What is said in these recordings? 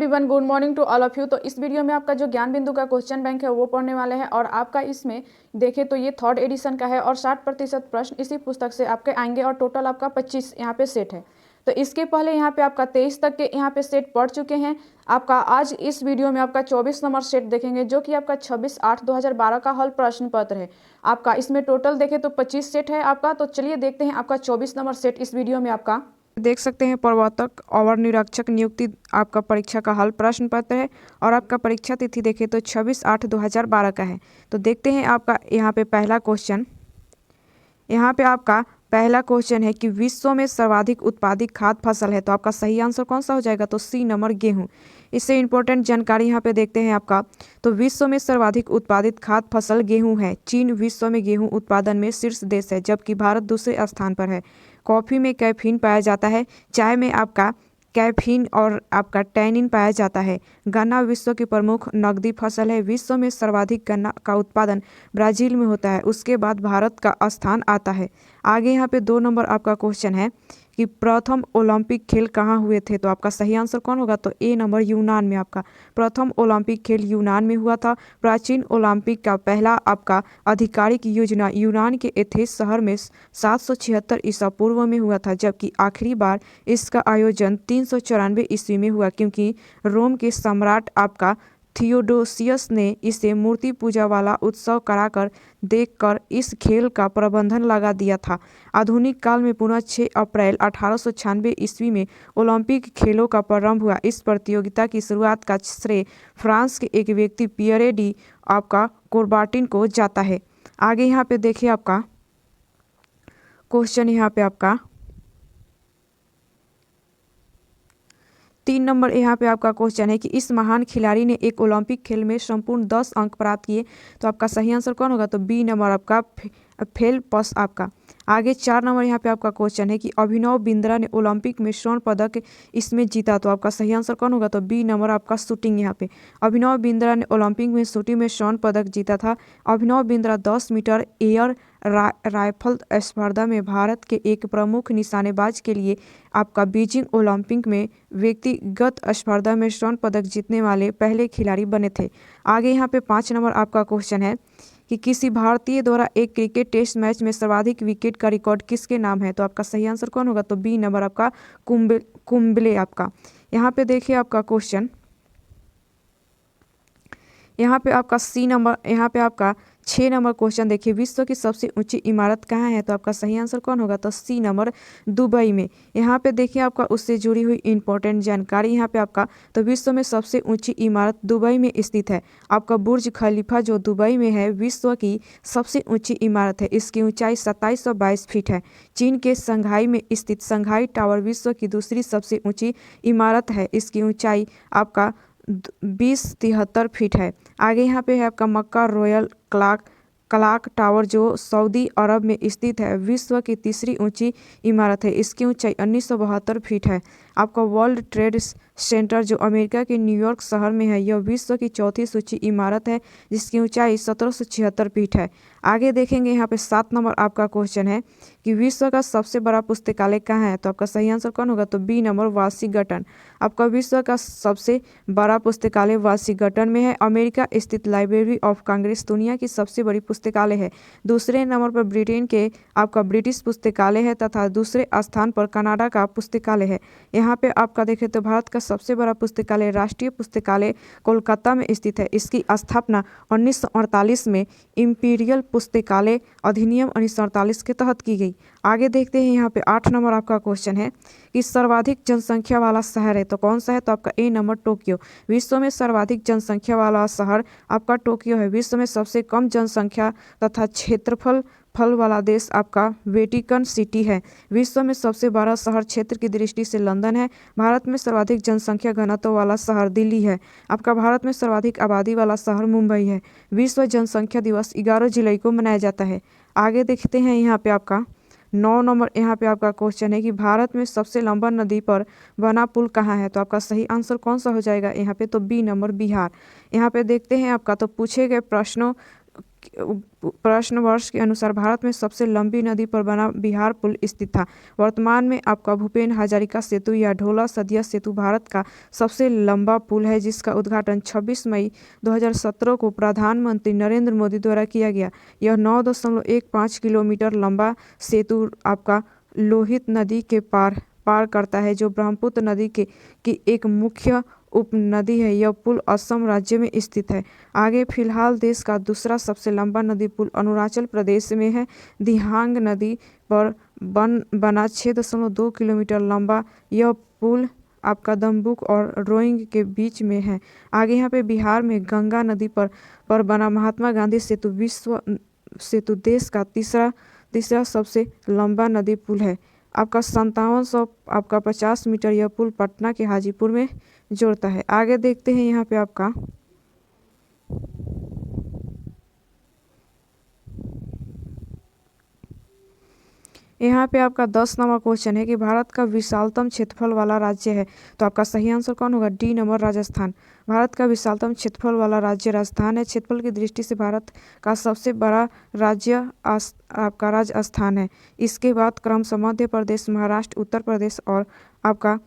Everyone, good morning to all of you. तो इस video में आपका जो ज्ञान बिंदु का क्वेश्चन बैंक है वो पढ़ने वाले हैं और आपका इसमें देखें तो ये थर्ड एडिशन का है और 60% प्रश्न इसी पुस्तक से आपके आएंगे और टोटल आपका 25 यहाँ पे सेट है। तो इसके पहले यहाँ पे आपका 23 तक के यहाँ पे सेट पढ़ चुके हैं। आपका आज इस वीडियो में आपका 24 नंबर सेट देखेंगे जो कि आपका 26/8/2012 का हल प्रश्न पत्र है। आपका इसमें टोटल देखें तो 25 सेट है आपका। तो चलिए देखते हैं आपका 24 नंबर सेट इस वीडियो में आपका देख सकते हैं। प्रवर्तक और निरीक्षक नियुक्ति आपका परीक्षा का हल प्रश्न पत्र है और आपका परीक्षा तिथि देखें तो 26/8/2012 का है। तो देखते हैं आपका यहाँ पे पहला क्वेश्चन। यहाँ पे आपका पहला क्वेश्चन है कि विश्व में सर्वाधिक उत्पादित खाद्य फसल है। तो आपका सही आंसर कौन सा हो जाएगा? तो सी नंबर गेहूं। इससे इंपॉर्टेंट जानकारी यहाँ पे देखते हैं आपका। तो विश्व में सर्वाधिक उत्पादित खाद्य फसल गेहूं है। चीन विश्व में गेहूं उत्पादन में शीर्ष देश है जबकि भारत दूसरे स्थान पर है। कॉफ़ी में कैफीन पाया जाता है। चाय में आपका कैफीन और आपका टैनिन पाया जाता है। गन्ना विश्व की प्रमुख नकदी फसल है। विश्व में सर्वाधिक गन्ना का उत्पादन ब्राज़ील में होता है, उसके बाद भारत का स्थान आता है। आगे यहाँ पे 2 नंबर आपका क्वेश्चन है कि प्रथम ओलंपिक खेल कहाँ हुए थे। तो आपका सही आंसर कौन होगा? तो ए नंबर यूनान में। आपका प्रथम ओलंपिक खेल यूनान में हुआ था। प्राचीन ओलंपिक का पहला आपका आधिकारिक योजना यूनान के एथेंस शहर में 776 ईसा पूर्व में हुआ था जबकि आखिरी बार इसका आयोजन 394 ईस्वी में हुआ क्योंकि रोम के सम्राट आपका थियोडोसियस ने इसे मूर्ति पूजा वाला उत्सव कराकर देखकर इस खेल का प्रबंधन लगा दिया था। आधुनिक काल में पुनः 6 अप्रैल 1896 ईस्वी में ओलंपिक खेलों का प्रारंभ हुआ। इस प्रतियोगिता की शुरुआत का श्रेय फ्रांस के एक व्यक्ति पियरे डी आपका कोरबाटिन को जाता है। आगे यहाँ पे देखिए आपका क्वेश्चन यहाँ पे आपका 3 नंबर यहाँ पे आपका क्वेश्चन है कि इस महान खिलाड़ी ने एक ओलंपिक खेल में संपूर्ण 10 अंक प्राप्त किए। तो आपका सही आंसर कौन होगा? तो बी नंबर आपका फेल्प्स आपका। आगे 4 नंबर यहाँ पे आपका क्वेश्चन है कि अभिनव बिंद्रा ने ओलंपिक में स्वर्ण पदक इसमें जीता। तो आपका सही आंसर कौन होगा? तो बी नंबर आपका शूटिंग। यहाँ पे अभिनव बिंद्रा ने ओलंपिक में शूटिंग में स्वर्ण पदक जीता था। Abhinav Bindra 10 metre air rifle स्पर्धा में भारत के एक प्रमुख निशानेबाज के लिए आपका बीजिंग ओलंपिक में व्यक्तिगत स्पर्धा में स्वर्ण पदक जीतने वाले पहले खिलाड़ी बने थे। आगे यहाँ पे 5 नंबर आपका क्वेश्चन है कि किसी भारतीय द्वारा एक क्रिकेट टेस्ट मैच में सर्वाधिक विकेट का रिकॉर्ड किसके नाम है। तो आपका सही आंसर कौन होगा? तो बी नंबर आपका कुंबले आपका। यहाँ पे देखिए आपका क्वेश्चन, यहाँ पे आपका सी नंबर, यहाँ पे आपका 6 नंबर क्वेश्चन देखिए, विश्व की सबसे ऊंची इमारत कहाँ है। तो आपका सही आंसर कौन होगा? तो सी नंबर दुबई में। यहाँ पे देखिए आपका उससे जुड़ी हुई इंपॉर्टेंट जानकारी यहाँ पे आपका। तो विश्व में सबसे ऊंची इमारत दुबई में स्थित है। आपका बुर्ज खलीफा जो दुबई में है विश्व की सबसे ऊंची इमारत है। इसकी ऊंचाई 2722 फीट है। चीन के संघाई में स्थित संघाई टावर विश्व की दूसरी सबसे ऊंची इमारत है। इसकी ऊंचाई आपका 2073 फीट है। आगे यहाँ पे है आपका मक्का रॉयल क्लॉक टावर जो सऊदी अरब में स्थित है, विश्व की तीसरी ऊंची इमारत है। इसकी ऊंचाई 1972 फीट है। आपका वर्ल्ड ट्रेड सेंटर जो अमेरिका के न्यूयॉर्क शहर में है, यह विश्व की चौथी ऊंची इमारत है जिसकी ऊंचाई 1776 फीट है। आगे देखेंगे यहाँ पे 7 नंबर आपका क्वेश्चन है कि विश्व का सबसे बड़ा पुस्तकालय कहाँ है। तो आपका सही आंसर कौन होगा? तो बी नंबर वाशिंगटन। आपका विश्व का सबसे बड़ा पुस्तकालय वाशिंगटन में है। अमेरिका स्थित लाइब्रेरी ऑफ कांग्रेस दुनिया की सबसे बड़ी पुस्तकालय है। दूसरे नंबर पर ब्रिटेन के आपका ब्रिटिश पुस्तकालय है तथा दूसरे स्थान पर कनाडा का पुस्तकालय है। यहाँ पे आपका देखें तो भारत का सबसे बड़ा पुस्तकालय राष्ट्रीय पुस्तकालय कोलकाता में स्थित है। इसकी स्थापना 1948 में इंपीरियल पुस्तकालय अधिनियम 1948 के तहत की गई। आगे देखते हैं यहाँ पे 8 नंबर आपका क्वेश्चन है कि सर्वाधिक जनसंख्या वाला शहर है। तो कौन सा है? तो आपका ए नंबर टोक्यो। विश्व में सर्वाधिक जनसंख्या वाला शहर आपका टोक्यो है। विश्व में सबसे कम जनसंख्या तथा क्षेत्रफल वाला देश आपका वेटिकन सिटी है। विश्व में सबसे बड़ा शहर क्षेत्र की दृष्टि से लंदन है। भारत में सर्वाधिक जनसंख्या घनत्व वाला शहर दिल्ली है। आपका भारत में सर्वाधिक आबादी वाला शहर मुंबई है। विश्व जनसंख्या दिवस 11 जुलाई को मनाया जाता है। आगे देखते हैं यहाँ पे आपका 9 नंबर यहाँ पे आपका क्वेश्चन है कि भारत में सबसे लंबा नदी पर बना पुल कहाँ है। तो आपका सही आंसर कौन सा हो जाएगा यहाँ पे? तो बी नंबर बिहार। यहाँ पे देखते हैं आपका तो पूछे गए प्रश्नों प्रश्न वर्ष के अनुसार भारत में सबसे लंबी नदी पर बना बिहार पुल स्थित था। वर्तमान में आपका भूपेन हजारिका सेतु या ढोला सदिया सेतु भारत का सबसे लंबा पुल है, जिसका उद्घाटन 26 मई 2017 को प्रधानमंत्री नरेंद्र मोदी द्वारा किया गया। यह 9.15 किलोमीटर लंबा सेतु आपका लोहित नदी के पार करता है, जो ब्रह्मपुत्र नदी की एक मुख्य उपनदी है। यह पुल असम राज्य में स्थित है। आगे फिलहाल देश का दूसरा सबसे लंबा नदी पुल अरुणाचल प्रदेश में है। दिहांग नदी पर बना 6.2 किलोमीटर लंबा यह पुल आपका दमबुक और रोइंग के बीच में है। आगे यहाँ पे बिहार में गंगा नदी पर बना महात्मा गांधी सेतु देश का तीसरा सबसे लंबा नदी पुल है। आपका 5750 मीटर यह पुल पटना के हाजीपुर में जोड़ता है। आगे देखते हैं यहाँ पे आपका यहाँ पे आपका 10 नंबर क्वेश्चन है कि भारत का विशालतम क्षेत्रफल वाला राज्य है, तो आपका सही आंसर कौन होगा? D number Rajasthan. भारत का विशालतम क्षेत्रफल वाला राज्य राजस्थान है। क्षेत्रफल की दृष्टि से भारत का सबसे बड़ा राज्य आपका राजस्थान है। इसके बाद क्रमशः मध्य प्रदेश, महाराष्ट्र, उत्तर प्रदेश और आपका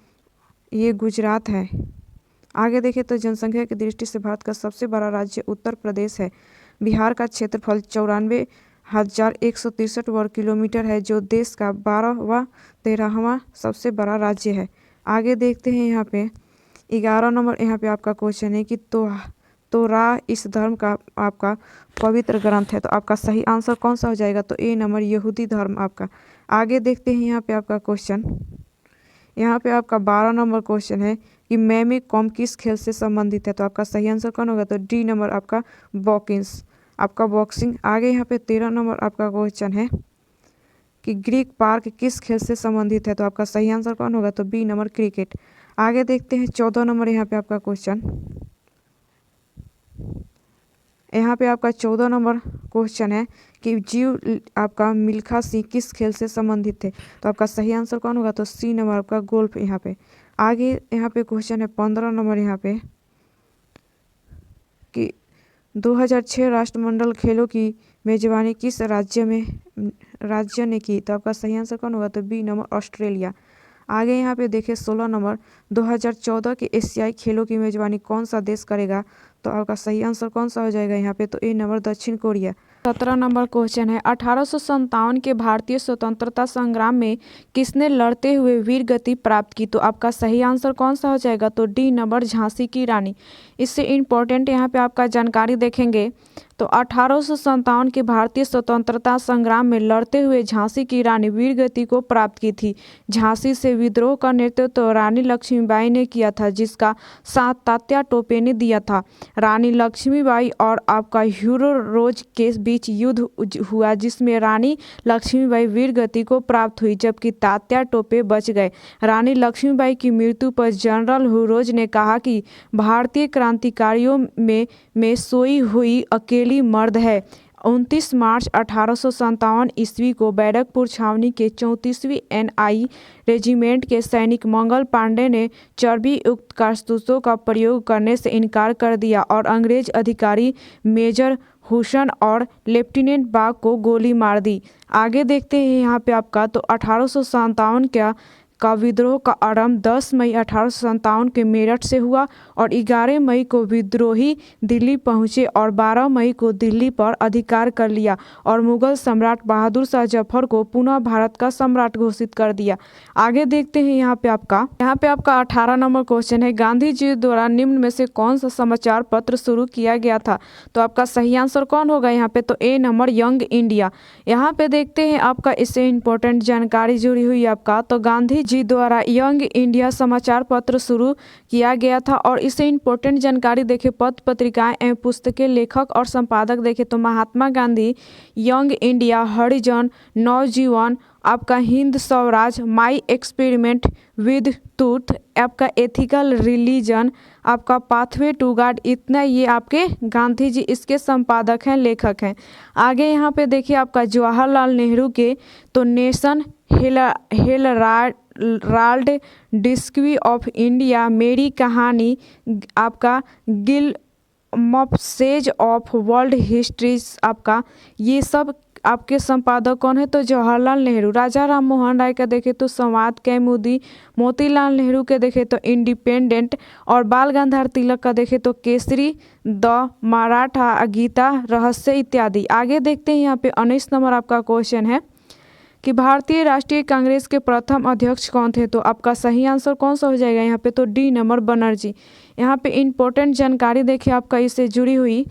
ये गुजरात है। आगे देखें तो जनसंख्या की दृष्टि से भारत का सबसे बड़ा राज्य उत्तर प्रदेश है। बिहार का क्षेत्रफल 94,163 वर्ग किलोमीटर है, जो देश का 13वां सबसे बड़ा राज्य है। आगे देखते हैं यहाँ पे 11 नंबर यहाँ पे आपका क्वेश्चन है कि तोराह इस धर्म का आपका पवित्र ग्रंथ है, तो आपका सही आंसर कौन सा हो जाएगा? तो ए नंबर यहूदी धर्म आपका। आगे देखते हैं यहाँ पे आपका क्वेश्चन, यहाँ पे आपका 12 नंबर क्वेश्चन है कि मैमी कॉम किस खेल से संबंधित है, तो आपका सही आंसर कौन होगा? तो डी नंबर आपका बॉक्सिंग। आगे यहाँ पे 13 नंबर आपका क्वेश्चन है कि ग्रीक पार्क किस खेल से संबंधित है, तो आपका सही आंसर कौन होगा? तो बी नंबर क्रिकेट। आगे देखते हैं 14 नंबर यहाँ पे आपका क्वेश्चन, यहाँ पे आपका 14 नंबर क्वेश्चन है कि जीव आपका मिल्खा सिंह किस खेल से संबंधित थे, तो आपका सही आंसर कौन होगा? तो सी नंबर आपका गोल्फ यहाँ पे। आगे यहाँ पे क्वेश्चन है 15 नंबर यहाँ पे कि 2006 राष्ट्रमंडल खेलों की मेजबानी किस राज्य ने की, तो आपका सही आंसर कौन होगा? तो बी नंबर ऑस्ट्रेलिया। आगे यहाँ पे देखें 16 नंबर 2014 के एशियाई खेलों की मेजबानी कौन सा देश करेगा, तो आपका सही आंसर कौन सा हो जाएगा यहाँ पे? तो ए नंबर दक्षिण कोरिया। 17 नंबर क्वेश्चन है 1857 के भारतीय स्वतंत्रता संग्राम में किसने लड़ते हुए वीर गति प्राप्त की, तो आपका सही आंसर कौन सा हो जाएगा? तो डी नंबर झांसी की रानी। इससे इम्पोर्टेंट यहाँ पे आपका जानकारी देखेंगे तो 1857 के भारतीय स्वतंत्रता संग्राम में लड़ते हुए झांसी की रानी वीरगति को प्राप्त की थी। झांसी से विद्रोह का नेतृत्व रानी लक्ष्मीबाई ने किया था, जिसका साथ तात्या टोपे ने दिया था। रानी लक्ष्मीबाई और आपका हीरो रोज के बीच युद्ध हुआ, जिसमें रानी लक्ष्मीबाई वीरगति को प्राप्त हुई, जबकि तात्या टोपे बच गए। रानी लक्ष्मीबाई की मृत्यु पर जनरल हुरोज ने कहा कि भारतीय क्रांतिकारियों में सोई हुई अकेली मर्द है। 29 मार्च 1857 ईस्वी को बैरकपुर छावनी के 34वीं NI रेजिमेंट के सैनिक मंगल पांडे ने चर्बी युक्त कारतूसों का प्रयोग करने से इनकार कर दिया और अंग्रेज अधिकारी मेजर हुसन और लेफ्टिनेंट बाग को गोली मार दी। आगे देखते हैं यहाँ पे आपका तो 1857 का विद्रोह का आरंभ 10 मई 1857 के मेरठ से हुआ और 11 मई को विद्रोही दिल्ली पहुंचे और 12 मई को दिल्ली पर अधिकार कर लिया और मुगल सम्राट बहादुर शाह जफर को पुनः भारत का सम्राट घोषित कर दिया। आगे देखते हैं यहाँ पे आपका 18 नंबर क्वेश्चन है गांधी जी द्वारा निम्न में से कौन सा समाचार पत्र शुरू किया गया था, तो आपका सही आंसर कौन होगा यहाँ पे? तो ए नंबर यंग इंडिया। यहाँ पे देखते हैं आपका इससे इंपॉर्टेंट जानकारी जुड़ी हुई आपका तो गांधी जी द्वारा यंग इंडिया समाचार पत्र शुरू किया गया था और इससे इंपॉर्टेंट जानकारी देखें पत्र पत्रिकाएं एवं पुस्तकें लेखक और संपादक देखें तो महात्मा गांधी, यंग इंडिया, हरिजन, नवजीवन, आपका Hind Swaraj, my experiment with truth, आपका एथिकल रिलीजन, आपका पाथवे टू गॉड, इतना ये आपके गांधी जी इसके संपादक हैं, लेखक हैं। आगे यहाँ पे देखिए आपका जवाहरलाल नेहरू के तो nation Herald, discovery of India, मेरी कहानी, आपका मॉपसेज ऑफ वर्ल्ड हिस्ट्री आपका, ये सब आपके संपादक कौन है? तो जवाहरलाल नेहरू। राजा राम मोहन राय का देखें तो संवाद, कैमुदी, मोतीलाल नेहरू के देखें तो इंडिपेंडेंट, और बाल गंगाधर तिलक का देखें तो केसरी, द मराठा, गीता रहस्य इत्यादि। आगे देखते हैं यहाँ पे 19 नंबर आपका क्वेश्चन है कि भारतीय राष्ट्रीय कांग्रेस के प्रथम अध्यक्ष कौन थे? तो आपका सही आंसर कौन सा हो जाएगा यहाँ पे? तो डी नंबर बनर्जी। यहाँ पे इम्पोर्टेंट जानकारी देखिए आपका इससे जुड़ी हुई,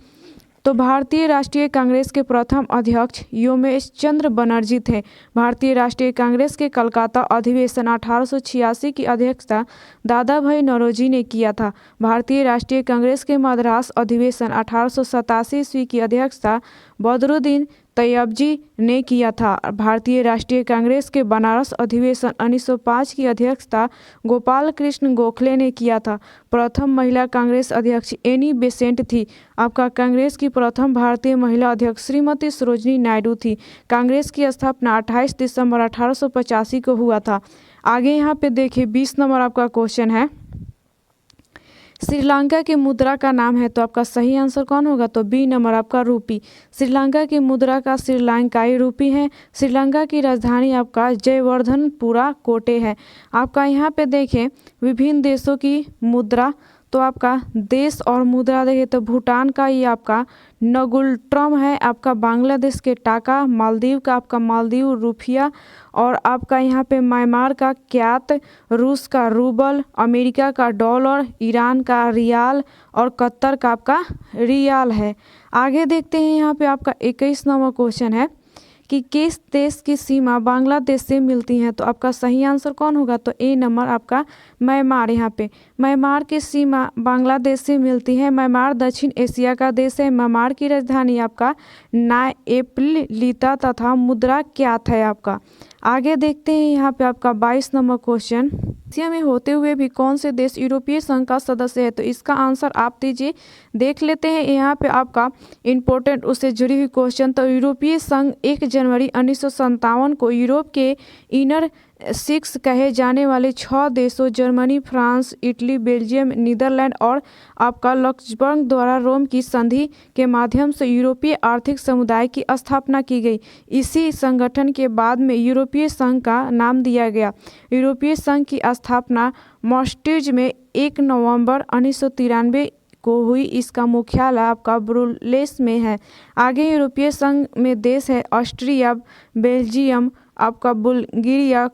तो भारतीय राष्ट्रीय कांग्रेस के प्रथम अध्यक्ष योमेश चंद्र बनर्जी थे। भारतीय राष्ट्रीय कांग्रेस के कलकत्ता अधिवेशन 1886 की अध्यक्षता दादा भाई नौरोजी ने किया था। भारतीय राष्ट्रीय कांग्रेस के मद्रास अधिवेशन 1887 ईस्वी की अध्यक्षता बदरुद्दीन तैयबजी ने किया था। भारतीय राष्ट्रीय कांग्रेस के बनारस अधिवेशन 1905 की अध्यक्षता गोपाल कृष्ण गोखले ने किया था। प्रथम महिला कांग्रेस अध्यक्ष एनी बेसेंट थी। आपका कांग्रेस की प्रथम भारतीय महिला अध्यक्ष श्रीमती सरोजिनी नायडू थी। कांग्रेस की स्थापना 28 दिसंबर 1885 को हुआ था। आगे यहाँ पे देखिए 20 नंबर आपका क्वेश्चन है, श्रीलंका की मुद्रा का नाम है? तो आपका सही आंसर कौन होगा? तो बी नंबर आपका रूपी। श्रीलंका की मुद्रा का श्रीलंकाई रूपी है। श्रीलंका की राजधानी आपका जयवर्धनपुरा कोटे है। आपका यहाँ पे देखें विभिन्न देशों की मुद्रा, तो आपका देश और मुद्रा देखें तो भूटान का ये आपका नगुल्ट्रम है, आपका बांग्लादेश के टाका, मालदीव का आपका मालदीव रुपया, और आपका यहाँ पे म्यांमार का क्यात, रूस का रूबल, अमेरिका का डॉलर, ईरान का रियाल और कतर का आपका रियाल है। आगे देखते हैं यहाँ पे आपका 21 नंबर क्वेश्चन है कि किस देश की सीमा बांग्लादेश से मिलती है? तो आपका सही आंसर कौन होगा? तो ए नंबर आपका म्यांमार। यहाँ पे म्यांमार की सीमा बांग्लादेश से मिलती है। म्यांमार दक्षिण एशिया का देश है। म्यांमार की राजधानी आपका नायपलिता तथा मुद्रा क्यात है आपका। आगे देखते हैं यहाँ पे आपका 22 नंबर क्वेश्चन, एशिया में होते हुए भी कौन से देश यूरोपीय संघ का सदस्य है? तो इसका आंसर आप दीजिए। देख लेते हैं यहाँ पे आपका इम्पोर्टेंट उससे जुड़ी हुई क्वेश्चन। तो यूरोपीय संघ 1 जनवरी 1957 को यूरोप के इनर 6 कहे जाने वाले 6 देशों Germany, France, Italy, Belgium, Netherland और आपका लक्समबर्ग द्वारा रोम की संधि के माध्यम से यूरोपीय आर्थिक समुदाय की स्थापना की गई। इसी संगठन के बाद में यूरोपीय संघ का नाम दिया गया। यूरोपीय संघ की स्थापना मास्ट्रिच में 1 नवंबर 1993 को हुई। इसका मुख्यालय आपका ब्रुसेल्स में है। आगे यूरोपीय संघ में देश है ऑस्ट्रिया, बेल्जियम, आपका बुल्गारिया,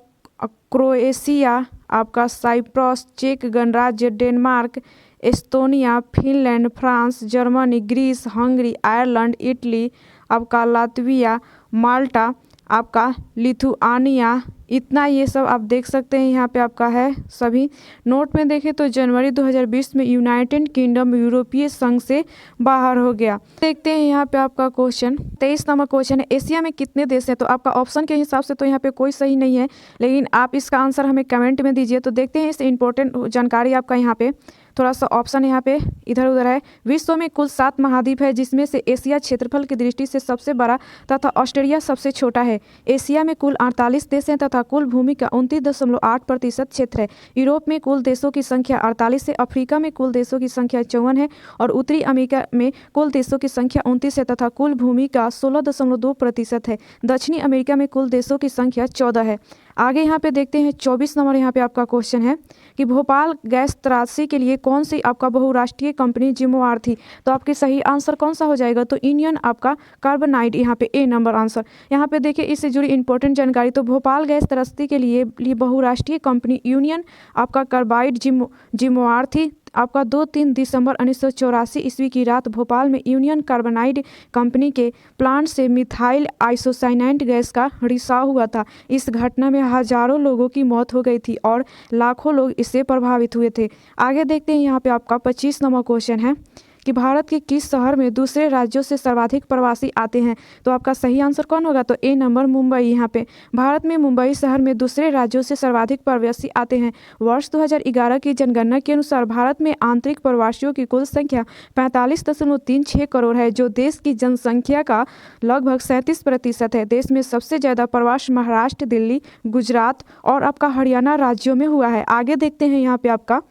क्रोएशिया, आपका साइप्रस, चेक गणराज्य, Denmark, Estonia, Finland, France, Germany, Greece, Hungary, Ireland, Italy, आपका लातविया, माल्टा, आपका लिथुआनिया। इतना ये सब आप देख सकते हैं यहाँ पे आपका है सभी। नोट में देखें तो जनवरी 2020 में यूनाइटेड किंगडम यूरोपीय संघ से बाहर हो गया। देखते हैं यहाँ पे आपका क्वेश्चन 23 नंबर क्वेश्चन है, एशिया में कितने देश हैं? तो आपका ऑप्शन के हिसाब से तो यहाँ पे कोई सही नहीं है, लेकिन आप इसका आंसर हमें कमेंट में दीजिए। तो देखते हैं इस इंपॉर्टेंट जानकारी आपका यहाँ पे थोड़ा सा ऑप्शन यहाँ पे इधर उधर है। विश्व में कुल 7 महाद्वीप है, जिसमें से एशिया क्षेत्रफल की दृष्टि से सबसे बड़ा तथा ऑस्ट्रेलिया सबसे छोटा है। एशिया में कुल 48 देश हैं तथा कुल भूमि का 29.8% क्षेत्र है। यूरोप में कुल देशों की संख्या 48 है। अफ्रीका में कुल देशों की संख्या 54 है और उत्तरी अमेरिका में कुल देशों की संख्या 29 है तथा कुल भूमि का 16.2% है। दक्षिणी अमेरिका में कुल देशों की संख्या 14 है। आगे यहाँ पे देखते हैं 24 नंबर यहाँ पे आपका क्वेश्चन है कि भोपाल गैस त्रासदी के लिए कौन सी आपका बहुराष्ट्रीय कंपनी जिम्मेवार थी? तो आपके सही आंसर कौन सा हो जाएगा? तो इंडियन आपका कार्बाइड, यहाँ पे ए नंबर आंसर। यहाँ पे देखिए इससे जुड़ी इंपॉर्टेंट जानकारी, तो भोपाल गैस त्रासदी के लिए बहुराष्ट्रीय कंपनी यूनियन आपका कार्बाइड जिम्मेवार थी। आपका 2-3 दिसंबर 1984 ईस्वी की रात भोपाल में यूनियन कार्बाइड कंपनी के प्लांट से मिथाइल आइसोसाइनेट गैस का रिसाव हुआ था। इस घटना में हजारों लोगों की मौत हो गई थी और लाखों लोग इससे प्रभावित हुए थे। आगे देखते हैं यहाँ पे आपका 25 नंबर क्वेश्चन है कि भारत के किस शहर में दूसरे राज्यों से सर्वाधिक प्रवासी आते हैं? तो आपका सही आंसर कौन होगा? तो ए नंबर मुंबई। यहाँ पे भारत में मुंबई शहर में दूसरे राज्यों से सर्वाधिक प्रवासी आते हैं। वर्ष 2011 की जनगणना के अनुसार भारत में आंतरिक प्रवासियों की कुल संख्या 45.36 करोड़ है, जो देश की जनसंख्या का लगभग 37% है। देश में सबसे ज़्यादा प्रवास महाराष्ट्र, दिल्ली, गुजरात और आपका हरियाणा राज्यों में हुआ है। आगे देखते हैं यहाँ पे आपका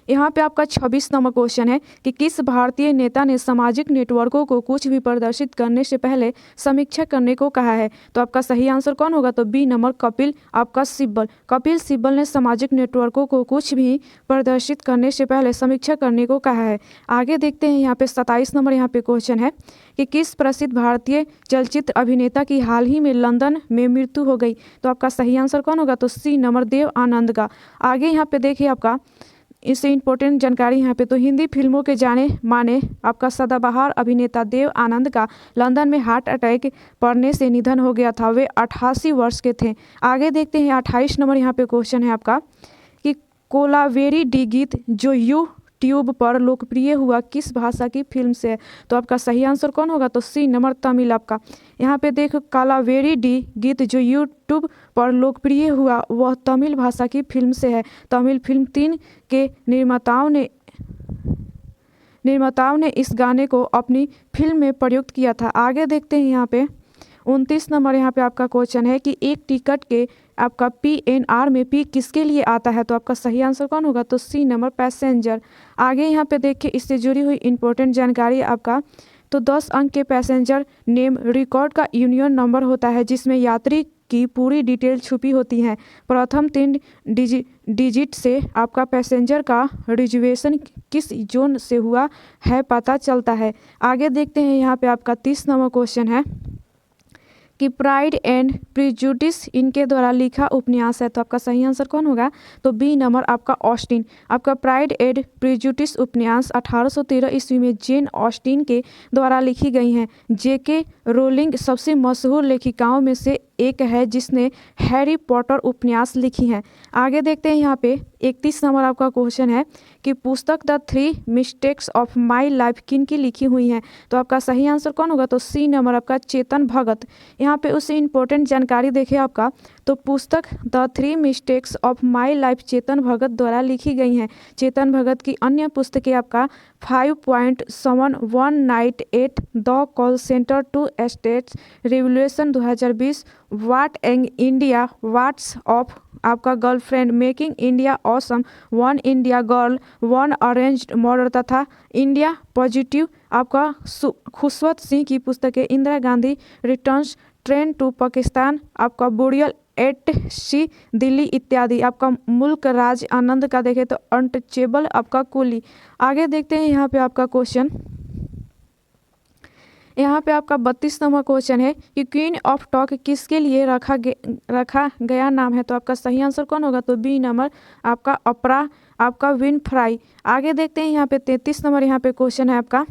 यहाँ पे आपका 26 नंबर क्वेश्चन है कि किस भारतीय नेता ने सामाजिक नेटवर्कों को कुछ भी प्रदर्शित करने से पहले समीक्षा करने को कहा है? तो आपका सही आंसर कौन होगा? तो बी नंबर कपिल आपका सिब्बल। कपिल सिब्बल ने सामाजिक नेटवर्कों को कुछ भी प्रदर्शित करने से पहले समीक्षा करने को कहा है। आगे देखते हैं, यहाँ पे 27 नंबर यहाँ पे क्वेश्चन है कि किस प्रसिद्ध भारतीय चलचित्र अभिनेता की हाल ही में लंदन में मृत्यु हो गई? तो आपका सही आंसर कौन होगा? तो सी नंबर देव आनंद का। आगे यहाँ पे देखिए आपका इससे इम्पोर्टेंट जानकारी यहाँ पे, तो हिंदी फिल्मों के जाने माने आपका सदाबहार अभिनेता देव आनंद का लंदन में हार्ट अटैक पड़ने से निधन हो गया था। वे 88 वर्ष के थे। आगे देखते हैं 28 नंबर यहाँ पे क्वेश्चन है आपका कि कोलावेरी डी गीत जो यूट्यूब पर लोकप्रिय हुआ किस भाषा की फिल्म से है? तो आपका सही आंसर कौन होगा? तो सी नंबर तमिल आपका। यहाँ पे देखो कालावेरी डी गीत जो यूट्यूब पर लोकप्रिय हुआ वह तमिल भाषा की फिल्म से है। तमिल फिल्म 3 के निर्माताओं ने इस गाने को अपनी फिल्म में प्रयुक्त किया था। आगे देखते हैं यहाँ पे 29 नंबर यहाँ पे आपका क्वेश्चन है कि एक टिकट के आपका PNR में P किसके लिए आता है? तो आपका सही आंसर कौन होगा? तो सी नंबर पैसेंजर। आगे यहाँ पे देखिए इससे जुड़ी हुई इंपॉर्टेंट जानकारी आपका, तो 10 अंक के पैसेंजर नेम रिकॉर्ड का यूनियन नंबर होता है जिसमें यात्री की पूरी डिटेल छुपी होती है। प्रथम 3 डिजिट से आपका पैसेंजर का रिजर्वेशन किस जोन से हुआ है पता चलता है। आगे देखते हैं, यहाँ पे आपका 30 नंबर क्वेश्चन है कि प्राइड एंड प्रिजुडिस इनके द्वारा लिखा उपन्यास है। तो आपका सही आंसर कौन होगा? तो बी नंबर आपका ऑस्टिन। आपका प्राइड एंड प्रिजुडिस उपन्यास 1813 ईस्वी में जेन ऑस्टिन के द्वारा लिखी गई हैं। जेके रोलिंग सबसे मशहूर लेखिकाओं में से एक है जिसने हैरी पॉटर उपन्यास लिखी हैं। आगे देखते हैं, यहाँ पे 31 नंबर आपका क्वेश्चन है कि पुस्तक the 3 mistakes of my life किन की लिखी हुई हैं? तो आपका सही आंसर कौन होगा? तो सी नंबर आपका चेतन भगत। यहाँ पे उससे इम्पोर्टेंट जानकारी देखिए आपका, तो पुस्तक the 3 mistakes of my life Chetan Bhagat द्वारा लिखी गई हैं। चेतन भगत की अन्य पुस्तकें आपका 5.7 one night at the call centre two states revolution 2020, what young India, what's of आपका girlfriend, making India awesome, one India girl, one arranged murder तथा इंडिया पॉजिटिव आपका खुशवंत सिंह की पुस्तकें Indira Gandhi returns, train to Pakistan, आपका बुरियल एट सी दिल्ली इत्यादि। आपका मुल्क राज आनंद का देखें तो अनटचेबल आपका कुली। आगे देखते हैं, यहाँ पे आपका क्वेश्चन, यहाँ पे आपका 32 नंबर क्वेश्चन है कि क्वीन ऑफ टॉक किसके लिए रखा गया नाम है? तो आपका सही आंसर कौन होगा? तो बी नंबर आपका अपरा आपका विनफ्राई। आगे देखते हैं, यहाँ पे 33 नंबर यहाँ पे क्वेश्चन है आपका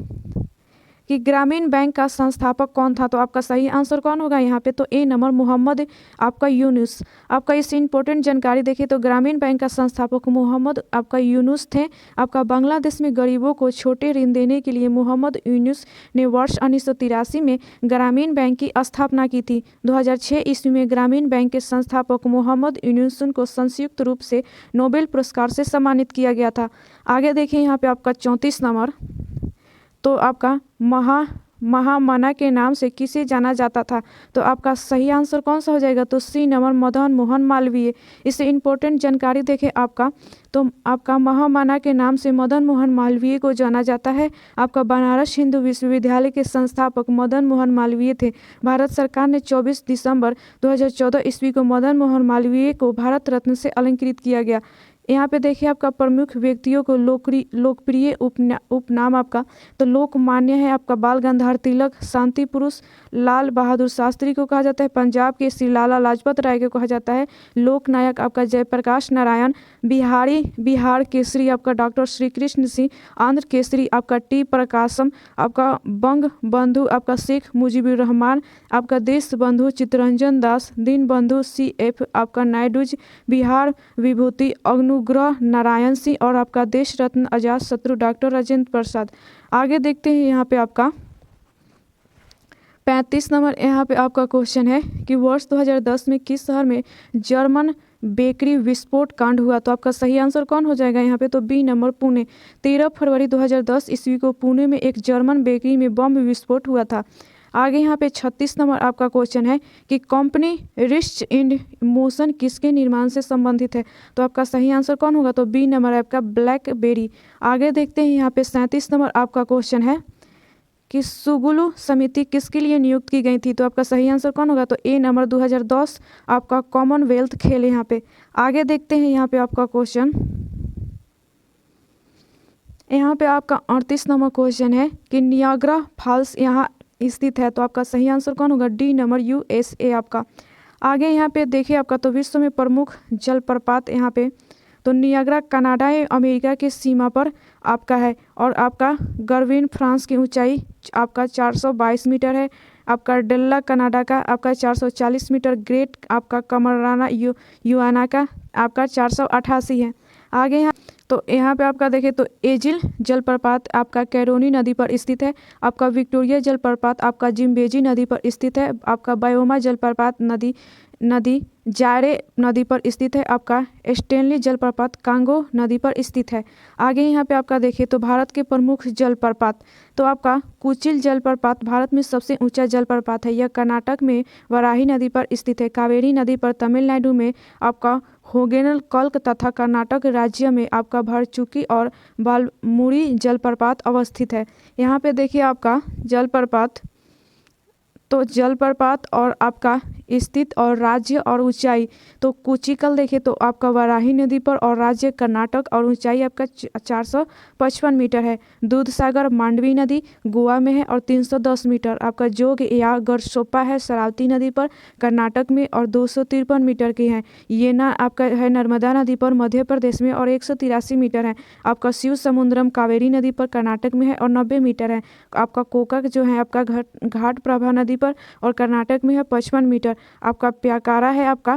कि ग्रामीण बैंक का संस्थापक कौन था? तो आपका सही आंसर कौन होगा यहाँ पे? तो ए नंबर मोहम्मद आपका यूनुस। आपका इससे इंपॉर्टेंट जानकारी देखिए, तो ग्रामीण बैंक का संस्थापक मोहम्मद आपका यूनुस थे। आपका बांग्लादेश में गरीबों को छोटे ऋण देने के लिए मोहम्मद यूनुस ने वर्ष 1983 में ग्रामीण बैंक की स्थापना की थी। 2006 ईस्वी में ग्रामीण बैंक के संस्थापक मोहम्मद यूनुस को संयुक्त रूप से नोबेल पुरस्कार से सम्मानित किया गया था। आगे देखिए, यहाँ पे आपका 34 नंबर, तो आपका महामना के नाम से किसे जाना जाता था? तो आपका सही आंसर कौन सा हो जाएगा? तो सी नंबर मदन मोहन मालवीय। इससे इम्पोर्टेंट जानकारी देखें आपका, तो आपका महामना के नाम से मदन मोहन मालवीय को जाना जाता है। आपका बनारस हिंदू विश्वविद्यालय के संस्थापक मदन मोहन मालवीय थे। भारत सरकार ने 24 दिसंबर 2014 ईस्वी को मदन मोहन मालवीय को भारत रत्न से अलंकृत किया गया। यहाँ पे देखिए आपका प्रमुख व्यक्तियों को लोकप्रिय उपनाम आपका, तो लोकमान्य है आपका बाल गंगाधर तिलक, शांति पुरुष लाल बहादुर शास्त्री को कहा जाता है, पंजाब के श्री लाला लाजपत राय को कहा जाता है, लोकनायक आपका जयप्रकाश नारायण, बिहार केसरी आपका डॉक्टर श्री कृष्ण सिंह, आंध्र केसरी आपका टी प्रकाशम, आपका बंग बंधु आपका शेख मुजीबुर रहमान, आपका देश बंधु चित्तरंजन दास, दीन बंधु CF आपका नायडूज, बिहार विभूति अनुग्रह नारायण सिंह और आपका देश रत्न अजात शत्रु डॉक्टर राजेंद्र प्रसाद। आगे देखते हैं, यहाँ पे आपका 35 नंबर यहाँ पे आपका क्वेश्चन है कि वर्ष 2010 में किस शहर में जर्मन बेकरी विस्फोट कांड हुआ? तो आपका सही आंसर कौन हो जाएगा यहाँ पे? तो बी नंबर पुणे। 13 फरवरी 2010 ईस्वी को पुणे में एक जर्मन बेकरी में बम विस्फोट हुआ था। आगे यहाँ पे 36 नंबर आपका क्वेश्चन है कि कंपनी रिस्ट इन मोशन किसके निर्माण से संबंधित है? तो आपका सही आंसर कौन होगा? तो बी नंबर आपका ब्लैकबेरी। आगे देखते हैं यहाँ पे 37 नंबर आपका क्वेश्चन है कि सुगुलू समिति किसके लिए नियुक्त की गई थी? तो आपका सही आंसर कौन होगा? तो ए नंबर 2010 आपका कॉमनवेल्थ खेल यहाँ पे। आगे देखते हैं यहाँ पे आपका क्वेश्चन, यहाँ पे आपका 38 नंबर क्वेश्चन है कि नियाग्रा फॉल्स यहाँ स्थित है। तो आपका सही आंसर कौन होगा? डी नंबर USA आपका। आगे यहाँ पे देखिए आपका तो विश्व में प्रमुख जलप्रपात यहाँ पे तो नियाग्रा कनाडा या अमेरिका की सीमा पर आपका है और आपका गर्विन फ्रांस की ऊंचाई आपका 422 मीटर है। आपका डेल्ला कनाडा का आपका 440 मीटर, ग्रेट आपका कमराना युआना का आपका 488 है। आगे यहाँ तो यहाँ पे आपका देखें तो एजिल जलप्रपात आपका कैरोनी नदी पर स्थित है। आपका विक्टोरिया जलप्रपात आपका जिम्बेजी नदी पर स्थित है। आपका बायोमा जलप्रपात नदी जारे नदी पर स्थित है। आपका स्टेनली जलप्रपात कांगो नदी पर स्थित है। आगे यहाँ पे आपका देखें तो भारत के प्रमुख जलप्रपात तो आपका कुचिल जलप्रपात भारत में सबसे ऊंचा जलप्रपात है। यह कर्नाटक में वराही नदी पर स्थित है। कावेरी नदी पर तमिलनाडु में आपका होगेनल कल्क तथा कर्नाटक राज्य में आपका भरचुकी और बालमुरी जलप्रपात अवस्थित है। यहाँ पे देखिए आपका जलप्रपात तो जलप्रपात और आपका स्थित और राज्य और ऊंचाई तो कुचिकल देखे तो आपका वराही नदी पर और राज्य कर्नाटक और ऊंचाई आपका 455 मीटर है। दूधसागर मांडवी नदी गोवा में है और 310 मीटर। आपका जोग या गरसोप्पा है शरावती नदी पर कर्नाटक में और 253 मीटर की है। येना आपका है नर्मदा नदी पर मध्य प्रदेश में और 183 मीटर है। आपका शिव समुद्रम कावेरी नदी पर कर्नाटक में है और 90 मीटर है। आपका कोकक जो है आपका घाट प्रभा नदी पर और कर्नाटक में है 55 मीटर। आपका प्याकारा है आपका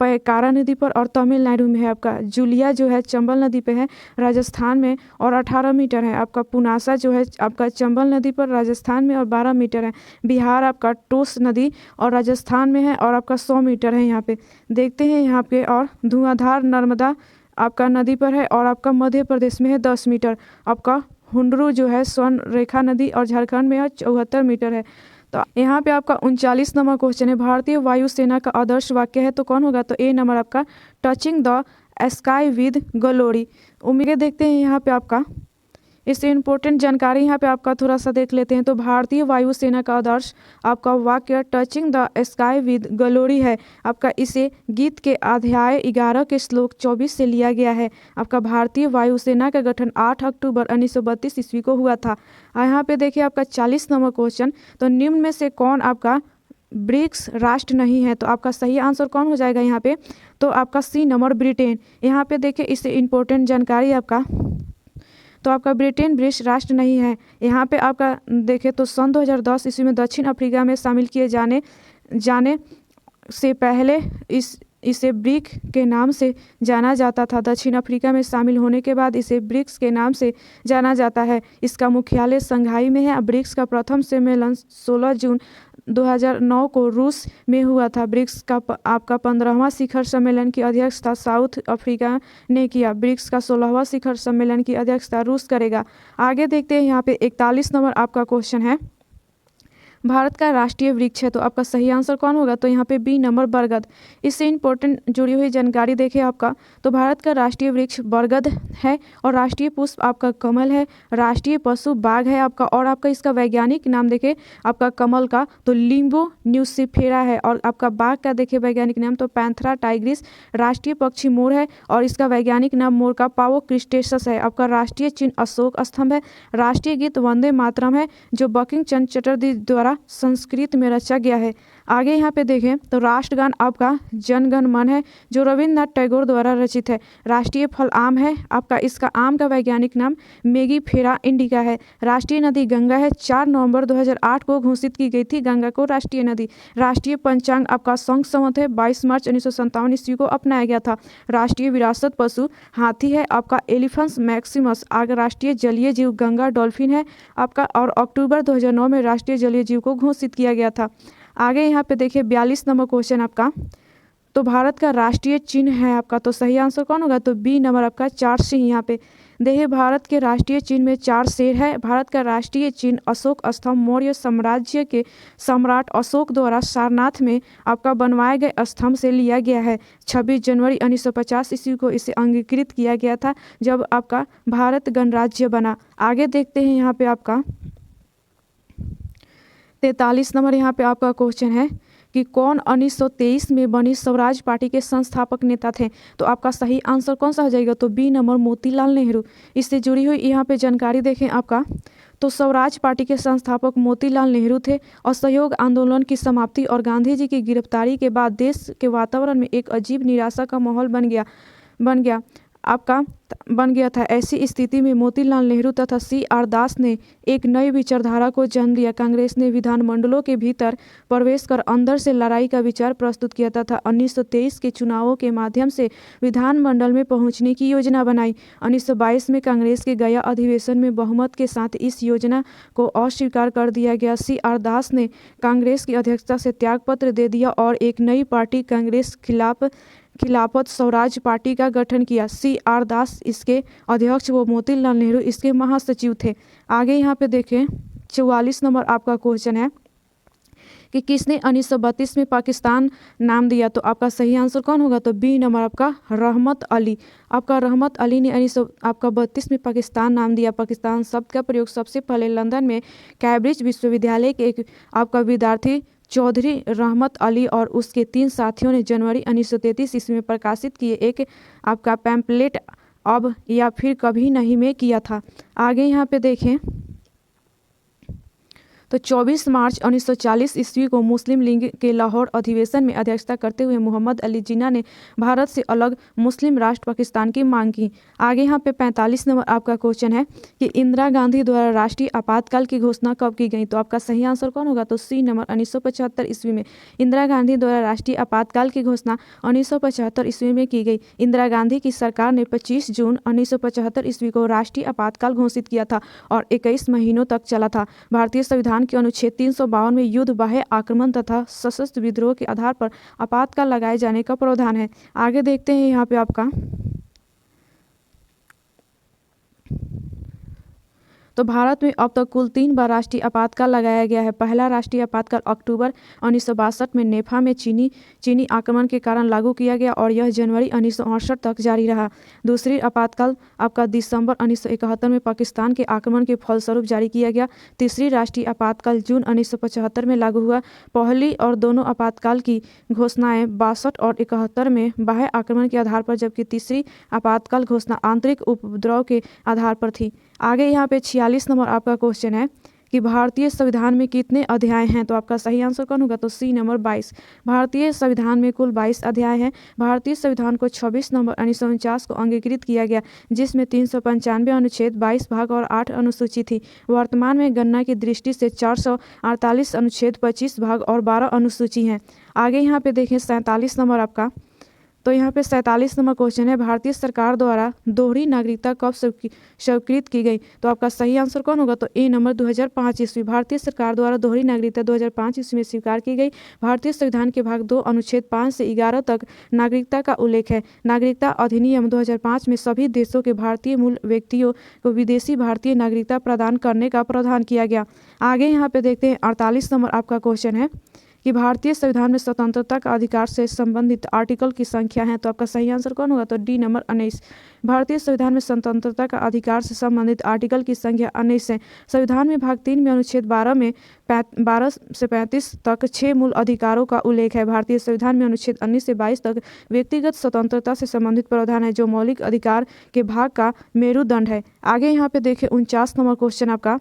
पैकारा नदी पर और तमिलनाडु में है। आपका जुलिया जो है चंबल नदी पे है राजस्थान में और 18 मीटर है। आपका पुनासा जो है आपका चंबल नदी पर राजस्थान में और 12 मीटर है। बिहार आपका टोस नदी और राजस्थान में है और आपका 100 मीटर है। यहाँ पे देखते हैं यहाँ पे और धुआंधार नर्मदा आपका नदी पर है और आपका मध्य प्रदेश में है 10 मीटर। आपका हुंडरू जो है स्वर्ण रेखा नदी और झारखंड में है 74 मीटर है। तो यहाँ पे आपका 39 नंबर क्वेश्चन है भारतीय वायुसेना का आदर्श वाक्य है। तो कौन होगा? तो ए नंबर आपका touching the sky with glory. उम्मीद देखते हैं यहाँ पे आपका इससे इम्पोर्टेंट जानकारी यहाँ पे आपका थोड़ा सा देख लेते हैं। तो भारतीय वायुसेना का आदर्श आपका वाक्य touching the sky with glory है। आपका इसे गीत के अध्याय 11 के श्लोक 24 से लिया गया है। आपका भारतीय वायुसेना का गठन 8 अक्टूबर 1932 ईस्वी को हुआ था। यहाँ पे देखिए आपका 40 नंबर क्वेश्चन तो निम्न में से कौन आपका ब्रिक्स राष्ट्र नहीं है? तो आपका सही आंसर कौन हो जाएगा यहाँ पे? तो आपका सी नंबर ब्रिटेन। यहाँ पे देखिए इससे इम्पोर्टेंट जानकारी आपका तो आपका ब्रिटेन ब्रिक्स राष्ट्र नहीं है। यहाँ पे आपका देखें तो सन 2010 ईस्वी में दक्षिण अफ्रीका में शामिल किए जाने से पहले इसे ब्रिक के नाम से जाना जाता था। दक्षिण अफ्रीका में शामिल होने के बाद इसे ब्रिक्स के नाम से जाना जाता है। इसका मुख्यालय संघाई में है। ब्रिक्स का प्रथम सम्मेलन 16 जून 2009 को रूस में हुआ था। ब्रिक्स का आपका 15वां शिखर सम्मेलन की अध्यक्षता साउथ अफ्रीका ने किया। ब्रिक्स का 16वां शिखर सम्मेलन की अध्यक्षता रूस करेगा। आगे देखते हैं यहाँ पे 41 नंबर आपका क्वेश्चन है भारत का राष्ट्रीय वृक्ष है। तो आपका सही आंसर कौन होगा? तो यहाँ पे बी नंबर बरगद। इससे इम्पोर्टेंट जुड़ी हुई जानकारी देखें आपका तो भारत का राष्ट्रीय वृक्ष बरगद है और राष्ट्रीय पुष्प आपका कमल है। राष्ट्रीय पशु बाघ है आपका और आपका इसका वैज्ञानिक नाम देखें आपका कमल का तो लिम्बो न्यूसिफेरा है और आपका बाघ का देखें वैज्ञानिक नाम तो पैंथरा टाइग्रिस। राष्ट्रीय पक्षी मोर है और इसका वैज्ञानिक नाम मोर का पावो क्रिस्टेसस है। आपका राष्ट्रीय चिन्ह अशोक स्तंभ है। राष्ट्रीय गीत वंदे मातरम है जो बंकिम चंद्र चटर्जी द्वारा संस्कृत में रचा गया है। आगे यहाँ पे देखें तो राष्ट्रगान आपका जनगण मन है जो रविन्द्रनाथ टैगोर द्वारा रचित है। राष्ट्रीय फल आम है। आपका इसका आम का वैज्ञानिक नाम मेगीफेरा इंडिका है। राष्ट्रीय नदी गंगा है। 4 नवंबर 2008 को घोषित की गई थी गंगा को राष्ट्रीय नदी। राष्ट्रीय पंचांग आपका संघ संवत है। 22 मार्च 1957 ईस्वी को अपनाया गया था। राष्ट्रीय विरासत पशु हाथी है। आपका एलिफेंस मैक्सिमस। आगे राष्ट्रीय जलीय जीव गंगा डॉल्फिन है आपका और अक्टूबर 2009 में राष्ट्रीय जलीय जीव को घोषित किया गया था। आगे यहाँ पे देखिए 42 नंबर क्वेश्चन आपका तो भारत का राष्ट्रीय चिन्ह है आपका, तो सही आंसर कौन होगा? तो बी नंबर आपका 4 सिंह। यहाँ पे देखिए भारत के राष्ट्रीय चिन्ह में 4 शेर है। भारत का राष्ट्रीय चिन्ह अशोक स्तंभ मौर्य साम्राज्य के सम्राट अशोक द्वारा सारनाथ में आपका बनवाए गए स्तंभ से लिया गया है। 26 जनवरी 1950 ईस्वी को इसे अंगीकृत किया गया था जब आपका भारत गणराज्य बना। आगे देखते हैं यहाँ पे आपका 43 नंबर यहाँ पे आपका क्वेश्चन है कि कौन 1923 में बनी स्वराज पार्टी के संस्थापक नेता थे? तो आपका सही आंसर कौन सा हो जाएगा? तो बी नंबर मोतीलाल नेहरू। इससे जुड़ी हुई यहाँ पे जानकारी देखें आपका, तो स्वराज पार्टी के संस्थापक मोतीलाल नेहरू थे। असहयोग आंदोलन की समाप्ति और गांधी जी की गिरफ्तारी के बाद देश के वातावरण में एक अजीब निराशा का माहौल बन गया था। ऐसी स्थिति में मोतीलाल नेहरू तथा CR दास ने एक नई विचारधारा को जन्म दिया। कांग्रेस ने विधानमंडलों के भीतर प्रवेश कर अंदर से लड़ाई का विचार प्रस्तुत किया तथा 1923 के चुनावों के माध्यम से विधानमंडल में पहुंचने की योजना बनाई। 1922 में कांग्रेस के गया अधिवेशन में बहुमत के साथ इस योजना को अस्वीकार कर दिया गया। CR दास ने कांग्रेस की अध्यक्षता से त्यागपत्र दे दिया और एक नई पार्टी कांग्रेस खिलाफत स्वराज पार्टी का गठन किया। CR दास इसके अध्यक्ष व मोतीलाल नेहरू इसके महासचिव थे। आगे यहाँ पे देखें 44 नंबर आपका क्वेश्चन है कि किसने 1932 में पाकिस्तान नाम दिया? तो आपका सही आंसर कौन होगा? तो बी नंबर आपका रहमत अली। आपका रहमत अली ने 1932 में पाकिस्तान नाम दिया। पाकिस्तान शब्द का प्रयोग सबसे पहले लंदन में कैम्ब्रिज विश्वविद्यालय के एक आपका विद्यार्थी चौधरी रहमत अली और उसके 3 साथियों ने जनवरी 1933 ईस्वी में प्रकाशित किए एक आपका पैम्पलेट अब या फिर कभी नहीं में किया था। आगे यहाँ पे देखें तो 24 मार्च 1940 ईस्वी को मुस्लिम लीग के लाहौर अधिवेशन में अध्यक्षता करते हुए मोहम्मद अली जिन्ना ने भारत से अलग मुस्लिम राष्ट्र पाकिस्तान की मांग की। आगे यहाँ पे 45 नंबर आपका क्वेश्चन है कि इंदिरा गांधी द्वारा राष्ट्रीय आपातकाल की घोषणा कब की गई? तो आपका सही आंसर कौन होगा? तो सी नंबर 1975 ईस्वी में इंदिरा गांधी द्वारा राष्ट्रीय आपातकाल की घोषणा 1975 ईस्वी में की गई। इंदिरा गांधी की सरकार ने 25 जून 1975 ईस्वी को राष्ट्रीय आपातकाल घोषित किया था और 21 महीनों तक चला था। भारतीय संविधान के अनुच्छेद 352 में युद्ध, बाह्य आक्रमण तथा सशस्त्र विद्रोह के आधार पर आपातकाल लगाए जाने का प्रावधान है। आगे देखते हैं यहाँ पे आपका तो भारत में अब तक कुल 3 बार राष्ट्रीय आपातकाल लगाया गया है। पहला राष्ट्रीय आपातकाल अक्टूबर 1962 में नेफा में चीनी आक्रमण के कारण लागू किया गया और यह जनवरी 1968 तक जारी रहा। दूसरी आपातकाल आपका दिसंबर 1971 में पाकिस्तान के आक्रमण के फलस्वरूप जारी किया गया। तीसरी राष्ट्रीय आपातकाल जून 1975 में लागू हुआ। पहली और दोनों आपातकाल की घोषणाएं 62 और 71 में बाह्य आक्रमण के आधार पर, जबकि तीसरी आपातकाल घोषणा आंतरिक उपद्रव के आधार पर थी। आगे यहाँ पे 46 नंबर आपका क्वेश्चन है कि भारतीय संविधान में कितने अध्याय हैं? तो आपका सही आंसर कौन होगा? तो सी नंबर 22। भारतीय संविधान में कुल 22 अध्याय हैं। भारतीय संविधान को 26 नंबर 1949 को अंगीकृत किया गया, जिसमें 395 अनुच्छेद, 22 भाग और 8 अनुसूची थी। वर्तमान में गणना की दृष्टि से 448 अनुच्छेद, 25 भाग और 12 अनुसूची हैं। आगे यहाँ पे देखें 47 नंबर आपका, तो यहाँ पे 47 नंबर क्वेश्चन है भारतीय सरकार द्वारा दोहरी नागरिकता कब स्वीकृत की गई? तो आपका सही आंसर कौन होगा? तो ए नंबर 2005 ईस्वी। भारतीय सरकार द्वारा दोहरी नागरिकता 2005 ईस्वी में स्वीकार की गई। भारतीय संविधान के भाग 2 अनुच्छेद 5 से 11 तक नागरिकता का उल्लेख है। नागरिकता अधिनियम 2005 में सभी देशों के भारतीय मूल व्यक्तियों को विदेशी भारतीय नागरिकता प्रदान करने का प्रावधान किया गया। आगे यहाँ पे देखते हैं 48 नंबर आपका क्वेश्चन है कि भारतीय संविधान में स्वतंत्रता का अधिकार से संबंधित आर्टिकल की संख्या है। तो आपका सही आंसर कौन होगा? तो डी नंबर 19। भारतीय संविधान में स्वतंत्रता का अधिकार से संबंधित आर्टिकल की संख्या 19 है। संविधान में भाग 3 में अनुच्छेद 12 में 12 से 35 तक 6 मूल अधिकारों का उल्लेख है। भारतीय संविधान में अनुच्छेद 19 से 22 तक व्यक्तिगत स्वतंत्रता से संबंधित प्रावधान है, जो मौलिक अधिकार के भाग का मेरुदंड है। आगे यहाँ पे देखें 49 नंबर क्वेश्चन आपका,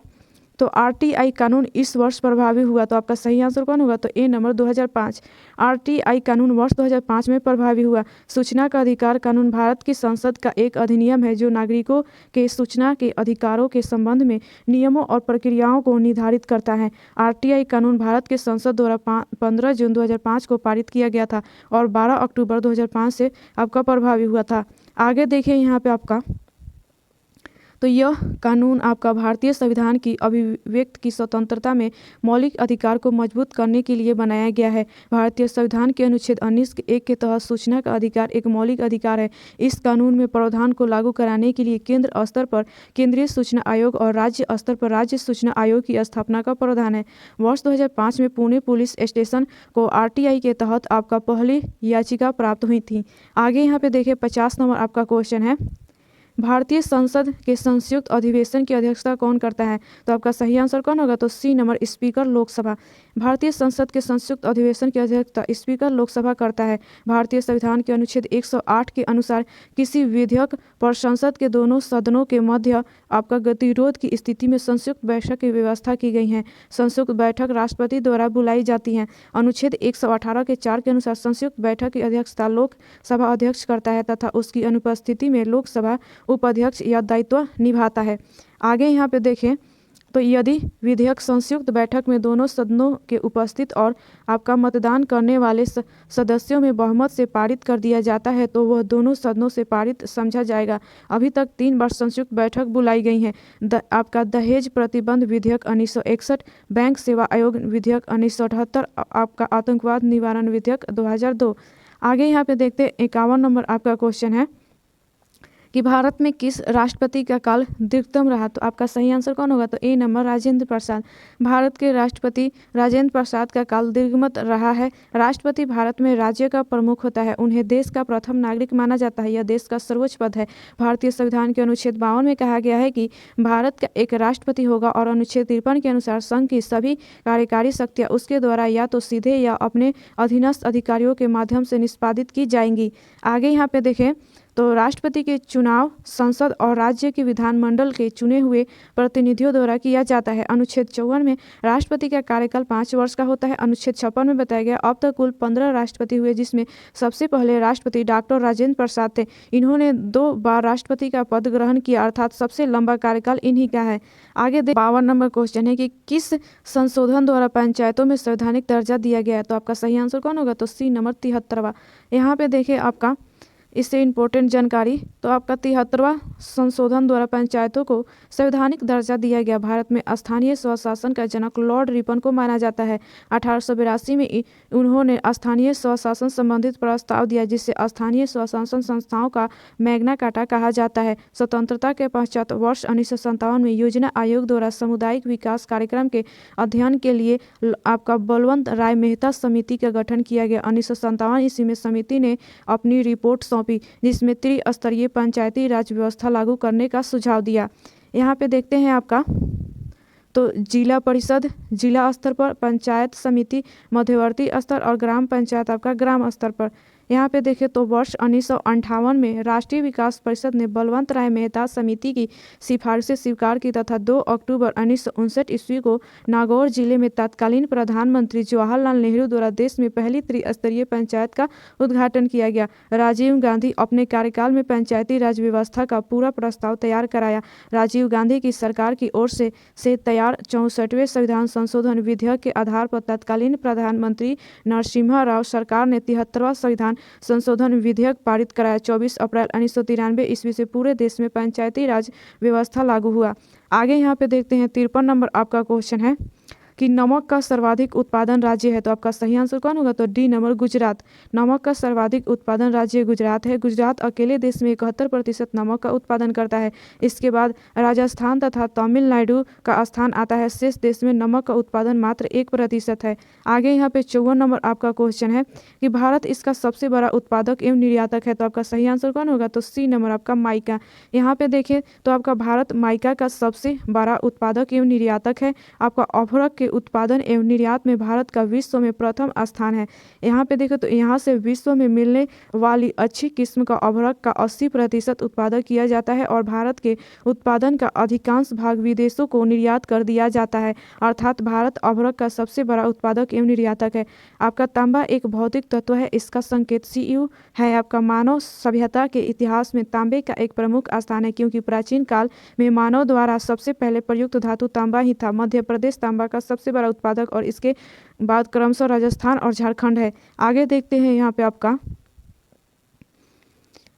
तो RTI कानून इस वर्ष प्रभावी हुआ? तो आपका सही आंसर कौन होगा? तो ए नंबर 2005। RTI कानून वर्ष 2005 में प्रभावी हुआ। सूचना का अधिकार कानून भारत की संसद का एक अधिनियम है जो नागरिकों के सूचना के अधिकारों के संबंध में नियमों और प्रक्रियाओं को निर्धारित करता है। RTI कानून भारत के संसद द्वारा 15 जून 2005 को पारित किया गया था और 12 अक्टूबर 2005 से आपका प्रभावी हुआ था। आगे देखिए यहाँ पे आपका, तो यह कानून आपका भारतीय संविधान की अभिव्यक्ति की स्वतंत्रता में मौलिक अधिकार को मजबूत करने के लिए बनाया गया है। भारतीय संविधान के अनुच्छेद 19(1) के तहत सूचना का अधिकार एक मौलिक अधिकार है। इस कानून में प्रावधान को लागू कराने के लिए केंद्र स्तर पर केंद्रीय सूचना आयोग और राज्य स्तर पर राज्य सूचना आयोग की स्थापना का प्रावधान है। वर्ष 2005 में पुणे पुलिस स्टेशन को आरटीआई के तहत आपका पहली याचिका प्राप्त हुई थी। आगे यहाँ पे देखिए 50 नंबर आपका क्वेश्चन है, भारतीय संसद के संयुक्त अधिवेशन की अध्यक्षता कौन करता है? तो आपका सही आंसर कौन होगा? तो सी नंबर स्पीकर लोकसभा। भारतीय संसद के संयुक्त अधिवेशन की अध्यक्षता स्पीकर लोकसभा करता है। भारतीय संविधान के अनुच्छेद 108 के अनुसार किसी विधेयक पर संसद के दोनों सदनों के मध्य आपका गतिरोध की स्थिति में संयुक्त बैठक की व्यवस्था की गई है। संयुक्त बैठक राष्ट्रपति द्वारा बुलाई जाती है। अनुच्छेद 118 के 4 के अनुसार संयुक्त बैठक की अध्यक्षता लोकसभा अध्यक्ष करता है तथा उसकी अनुपस्थिति में लोकसभा उपाध्यक्ष यह दायित्व निभाता है। आगे यहाँ पे देखें तो यदि विधेयक संयुक्त बैठक में दोनों सदनों के उपस्थित और आपका मतदान करने वाले सदस्यों में बहुमत से पारित कर दिया जाता है तो वह दोनों सदनों से पारित समझा जाएगा। अभी तक 3 बार संयुक्त बैठक बुलाई गई है। आपका दहेज प्रतिबंध विधेयक 1961, बैंक सेवा आयोग विधेयक 1978, आपका आतंकवाद निवारण विधेयक 2002। आगे यहाँ पे देखते 51 नंबर आपका क्वेश्चन है कि भारत में किस राष्ट्रपति का काल दीर्घतम रहा? तो आपका सही आंसर कौन होगा? तो ए नंबर राजेंद्र प्रसाद। भारत के राष्ट्रपति राजेंद्र प्रसाद का काल दीर्घतम रहा है। राष्ट्रपति भारत में राज्य का प्रमुख होता है। उन्हें देश का प्रथम नागरिक माना जाता है। यह देश का सर्वोच्च पद है। भारतीय संविधान के अनुच्छेद 52 में कहा गया है कि भारत का एक राष्ट्रपति होगा और अनुच्छेद 53 के अनुसार संघ की सभी कार्यकारी शक्तियाँ उसके द्वारा या तो सीधे या अपने अधीनस्थ अधिकारियों के माध्यम से निष्पादित की जाएंगी। आगे यहाँ पे देखें तो राष्ट्रपति के चुनाव संसद और राज्य के विधानमंडल के चुने हुए प्रतिनिधियों द्वारा किया जाता है। अनुच्छेद 54 में राष्ट्रपति का कार्यकाल 5 वर्ष का होता है। अनुच्छेद 56 में बताया गया अब तक कुल 15 राष्ट्रपति हुए जिसमें सबसे पहले राष्ट्रपति डॉक्टर राजेंद्र प्रसाद थे। इन्होंने 2 बार राष्ट्रपति का पद ग्रहण किया अर्थात सबसे लंबा कार्यकाल इन्हीं का है। आगे 52 नंबर क्वेश्चन है कि किस संशोधन द्वारा पंचायतों में संवैधानिक दर्जा दिया गया है? तो आपका सही आंसर कौन होगा? तो सी नंबर 73वां। यहाँ पे देखिए आपका इससे इम्पोर्टेंट जानकारी तो आपका 73वां संशोधन द्वारा पंचायतों को संवैधानिक दर्जा दिया गया। भारत में स्थानीय स्वशासन का जनक लॉर्ड रिपन को माना जाता है। 1882 में उन्होंने स्थानीय स्वशासन संबंधित प्रस्ताव दिया जिसे स्थानीय स्वशासन संस्थाओं का मैग्ना कार्टा कहा जाता है। स्वतंत्रता के पश्चात वर्ष 1957 में योजना आयोग द्वारा सामुदायिक विकास कार्यक्रम के अध्ययन के लिए आपका बलवंत राय मेहता समिति का गठन किया गया। 1957 ईस्वी में समिति ने अपनी रिपोर्ट जिसमें त्रिस्तरीय पंचायती राज व्यवस्था लागू करने का सुझाव दिया। यहाँ पे देखते हैं आपका तो जिला परिषद जिला स्तर पर, पंचायत समिति मध्यवर्ती स्तर और ग्राम पंचायत आपका ग्राम स्तर पर। यहाँ पे देखें तो वर्ष 1958 में राष्ट्रीय विकास परिषद ने बलवंत राय मेहता समिति की सिफारिशें स्वीकार की तथा 2 अक्टूबर 1959 ईस्वी को नागौर जिले में तत्कालीन प्रधानमंत्री जवाहरलाल नेहरू द्वारा देश में पहली त्रिस्तरीय पंचायत का उद्घाटन किया गया। राजीव गांधी अपने कार्यकाल में पंचायती राज व्यवस्था का पूरा प्रस्ताव तैयार कराया। राजीव गांधी की सरकार की ओर से तैयार 64वें संविधान संशोधन विधेयक के आधार पर तत्कालीन प्रधानमंत्री नरसिम्हा राव सरकार ने 73वां संविधान संशोधन विधेयक पारित कराया। 24 अप्रैल 1993 ईस्वी से पूरे देश में पंचायती राज व्यवस्था लागू हुआ। आगे यहाँ पे देखते हैं 53 नंबर आपका क्वेश्चन है कि नमक का सर्वाधिक उत्पादन राज्य है? तो आपका सही आंसर कौन होगा? तो डी नंबर गुजरात। नमक का सर्वाधिक उत्पादन राज्य गुजरात है। गुजरात अकेले देश में 71% नमक का उत्पादन करता है। इसके बाद राजस्थान तथा तमिलनाडु का स्थान आता है। शेष देश में नमक का उत्पादन मात्र 1% है। आगे यहाँ पे 54 नंबर आपका क्वेश्चन है कि भारत इसका सबसे बड़ा उत्पादक एवं निर्यातक है। तो आपका सही आंसर कौन होगा? तो सी नंबर आपका माइका। यहाँ पे देखें तो आपका भारत माइका का सबसे बड़ा उत्पादक एवं निर्यातक है। आपका अभ्रक के उत्पादन एवं निर्यात में भारत का विश्व में प्रथम स्थान है। यहाँ पे देखो तो यहाँ से विश्व में मिलने वाली अच्छी किस्म का अभ्रक का 80% उत्पादन किया जाता है और भारत के उत्पादन का अधिकांश भाग विदेशों को निर्यात कर दिया जाता है। अर्थात भारत अभ्रक का सबसे बड़ा उत्पादक एवं निर्यातक है। आपका तांबा एक भौतिक तत्व है। इसका संकेत Cu है। आपका मानव सभ्यता के इतिहास में तांबे का एक प्रमुख स्थान है क्योंकि प्राचीन काल में मानव द्वारा सबसे पहले प्रयुक्त धातु तांबा ही था। मध्य प्रदेश तांबा का सबसे बड़ा उत्पादक और इसके बाद क्रमशः राजस्थान और झारखंड है। आगे देखते हैं यहाँ पे आपका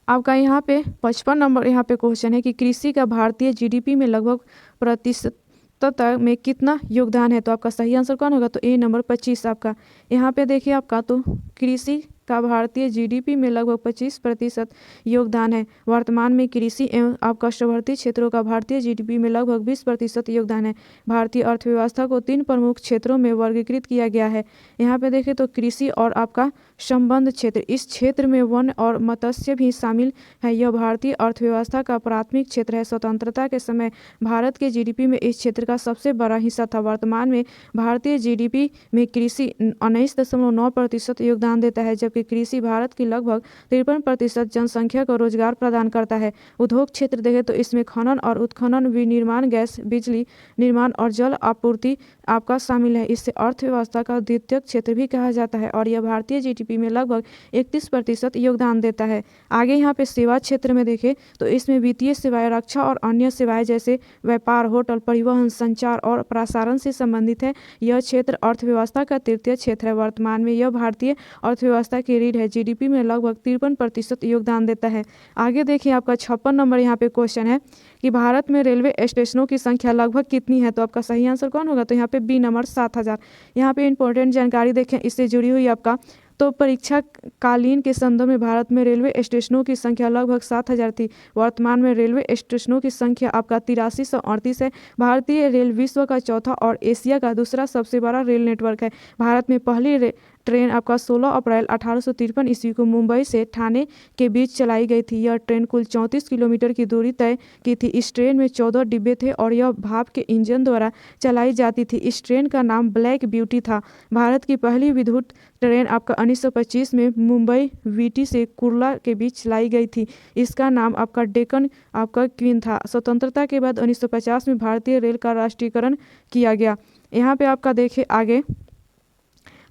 आपका यहाँ पे 55 नंबर यहाँ पे क्वेश्चन है कि कृषि का भारतीय जीडीपी में लगभग प्रतिशतता में कितना योगदान है। तो आपका सही आंसर कौन होगा? तो ए नंबर 25 आपका। यहाँ पे देखिए आपका तो कृषि का भारतीय जीडीपी में लगभग 25% योगदान है। वर्तमान में कृषि एवं आपका प्रवर्ती क्षेत्रों का भारतीय जीडीपी में लगभग 20% योगदान है। भारतीय अर्थव्यवस्था को 3 प्रमुख क्षेत्रों में वर्गीकृत किया गया है। यहाँ पे देखें तो कृषि और आपका संबंध क्षेत्र, इस क्षेत्र में वन और मत्स्य भी शामिल है। यह भारतीय अर्थव्यवस्था का प्राथमिक क्षेत्र है। स्वतंत्रता के समय भारत के जीडीपी में इस क्षेत्र का सबसे बड़ा हिस्सा था। वर्तमान में भारतीय जीडीपी में कृषि 19.9% योगदान देता है, जबकि कृषि भारत की लगभग 53% जनसंख्या को रोजगार प्रदान करता है। उद्योग क्षेत्र देखें तो इसमें खनन और उत्खनन, विनिर्माण, गैस, बिजली निर्माण और जल आपूर्ति आपका शामिल है। इससे अर्थव्यवस्था का द्वितीयक क्षेत्र भी कहा जाता है और यह भारतीय जीडीपी में लगभग 31% योगदान देता है। आगे यहाँ पे सेवा क्षेत्र में देखें तो इसमें वित्तीय सेवाएं, रक्षा और अन्य सेवाएं जैसे व्यापार, होटल, परिवहन, संचार और प्रसारण से संबंधित है। यह क्षेत्र अर्थव्यवस्था का तृतीय क्षेत्र है। वर्तमान में यह भारतीय अर्थव्यवस्था की रीढ़ है। जीडीपी में लगभग 53% योगदान देता है। आगे देखिए आपका 56 नंबर यहाँ पे क्वेश्चन है कि भारत में रेलवे स्टेशनों की संख्या लगभग कितनी है। तो आपका सही आंसर कौन होगा? तो यहाँ पे बी नंबर 7000। यहाँ पे इंपॉर्टेंट जानकारी देखें, इससे जुड़ी हुई आपका तो परीक्षा कालीन के संदर्भ में भारत में रेलवे स्टेशनों की संख्या लगभग 7000 थी। वर्तमान में रेलवे स्टेशनों की संख्या आपका 8338 है। भारतीय रेल विश्व का चौथा और एशिया का दूसरा सबसे बड़ा रेल नेटवर्क है। भारत में पहली ट्रेन आपका 16 अप्रैल 1853 ईस्वी को मुंबई से ठाणे के बीच चलाई गई थी। यह ट्रेन कुल 34 किलोमीटर की दूरी तय की थी। इस ट्रेन में 14 डिब्बे थे और यह भाप के इंजन द्वारा चलाई जाती थी। इस ट्रेन का नाम ब्लैक ब्यूटी था। भारत की पहली विद्युत ट्रेन आपका 1925 में मुंबई वीटी से कुर्ला के बीच चलाई गई थी। इसका नाम आपका डेक्कन आपका क्वीन था। स्वतंत्रता के बाद 1950 में भारतीय रेल का राष्ट्रीयकरण किया गया। यहाँ पे आपका देखें आगे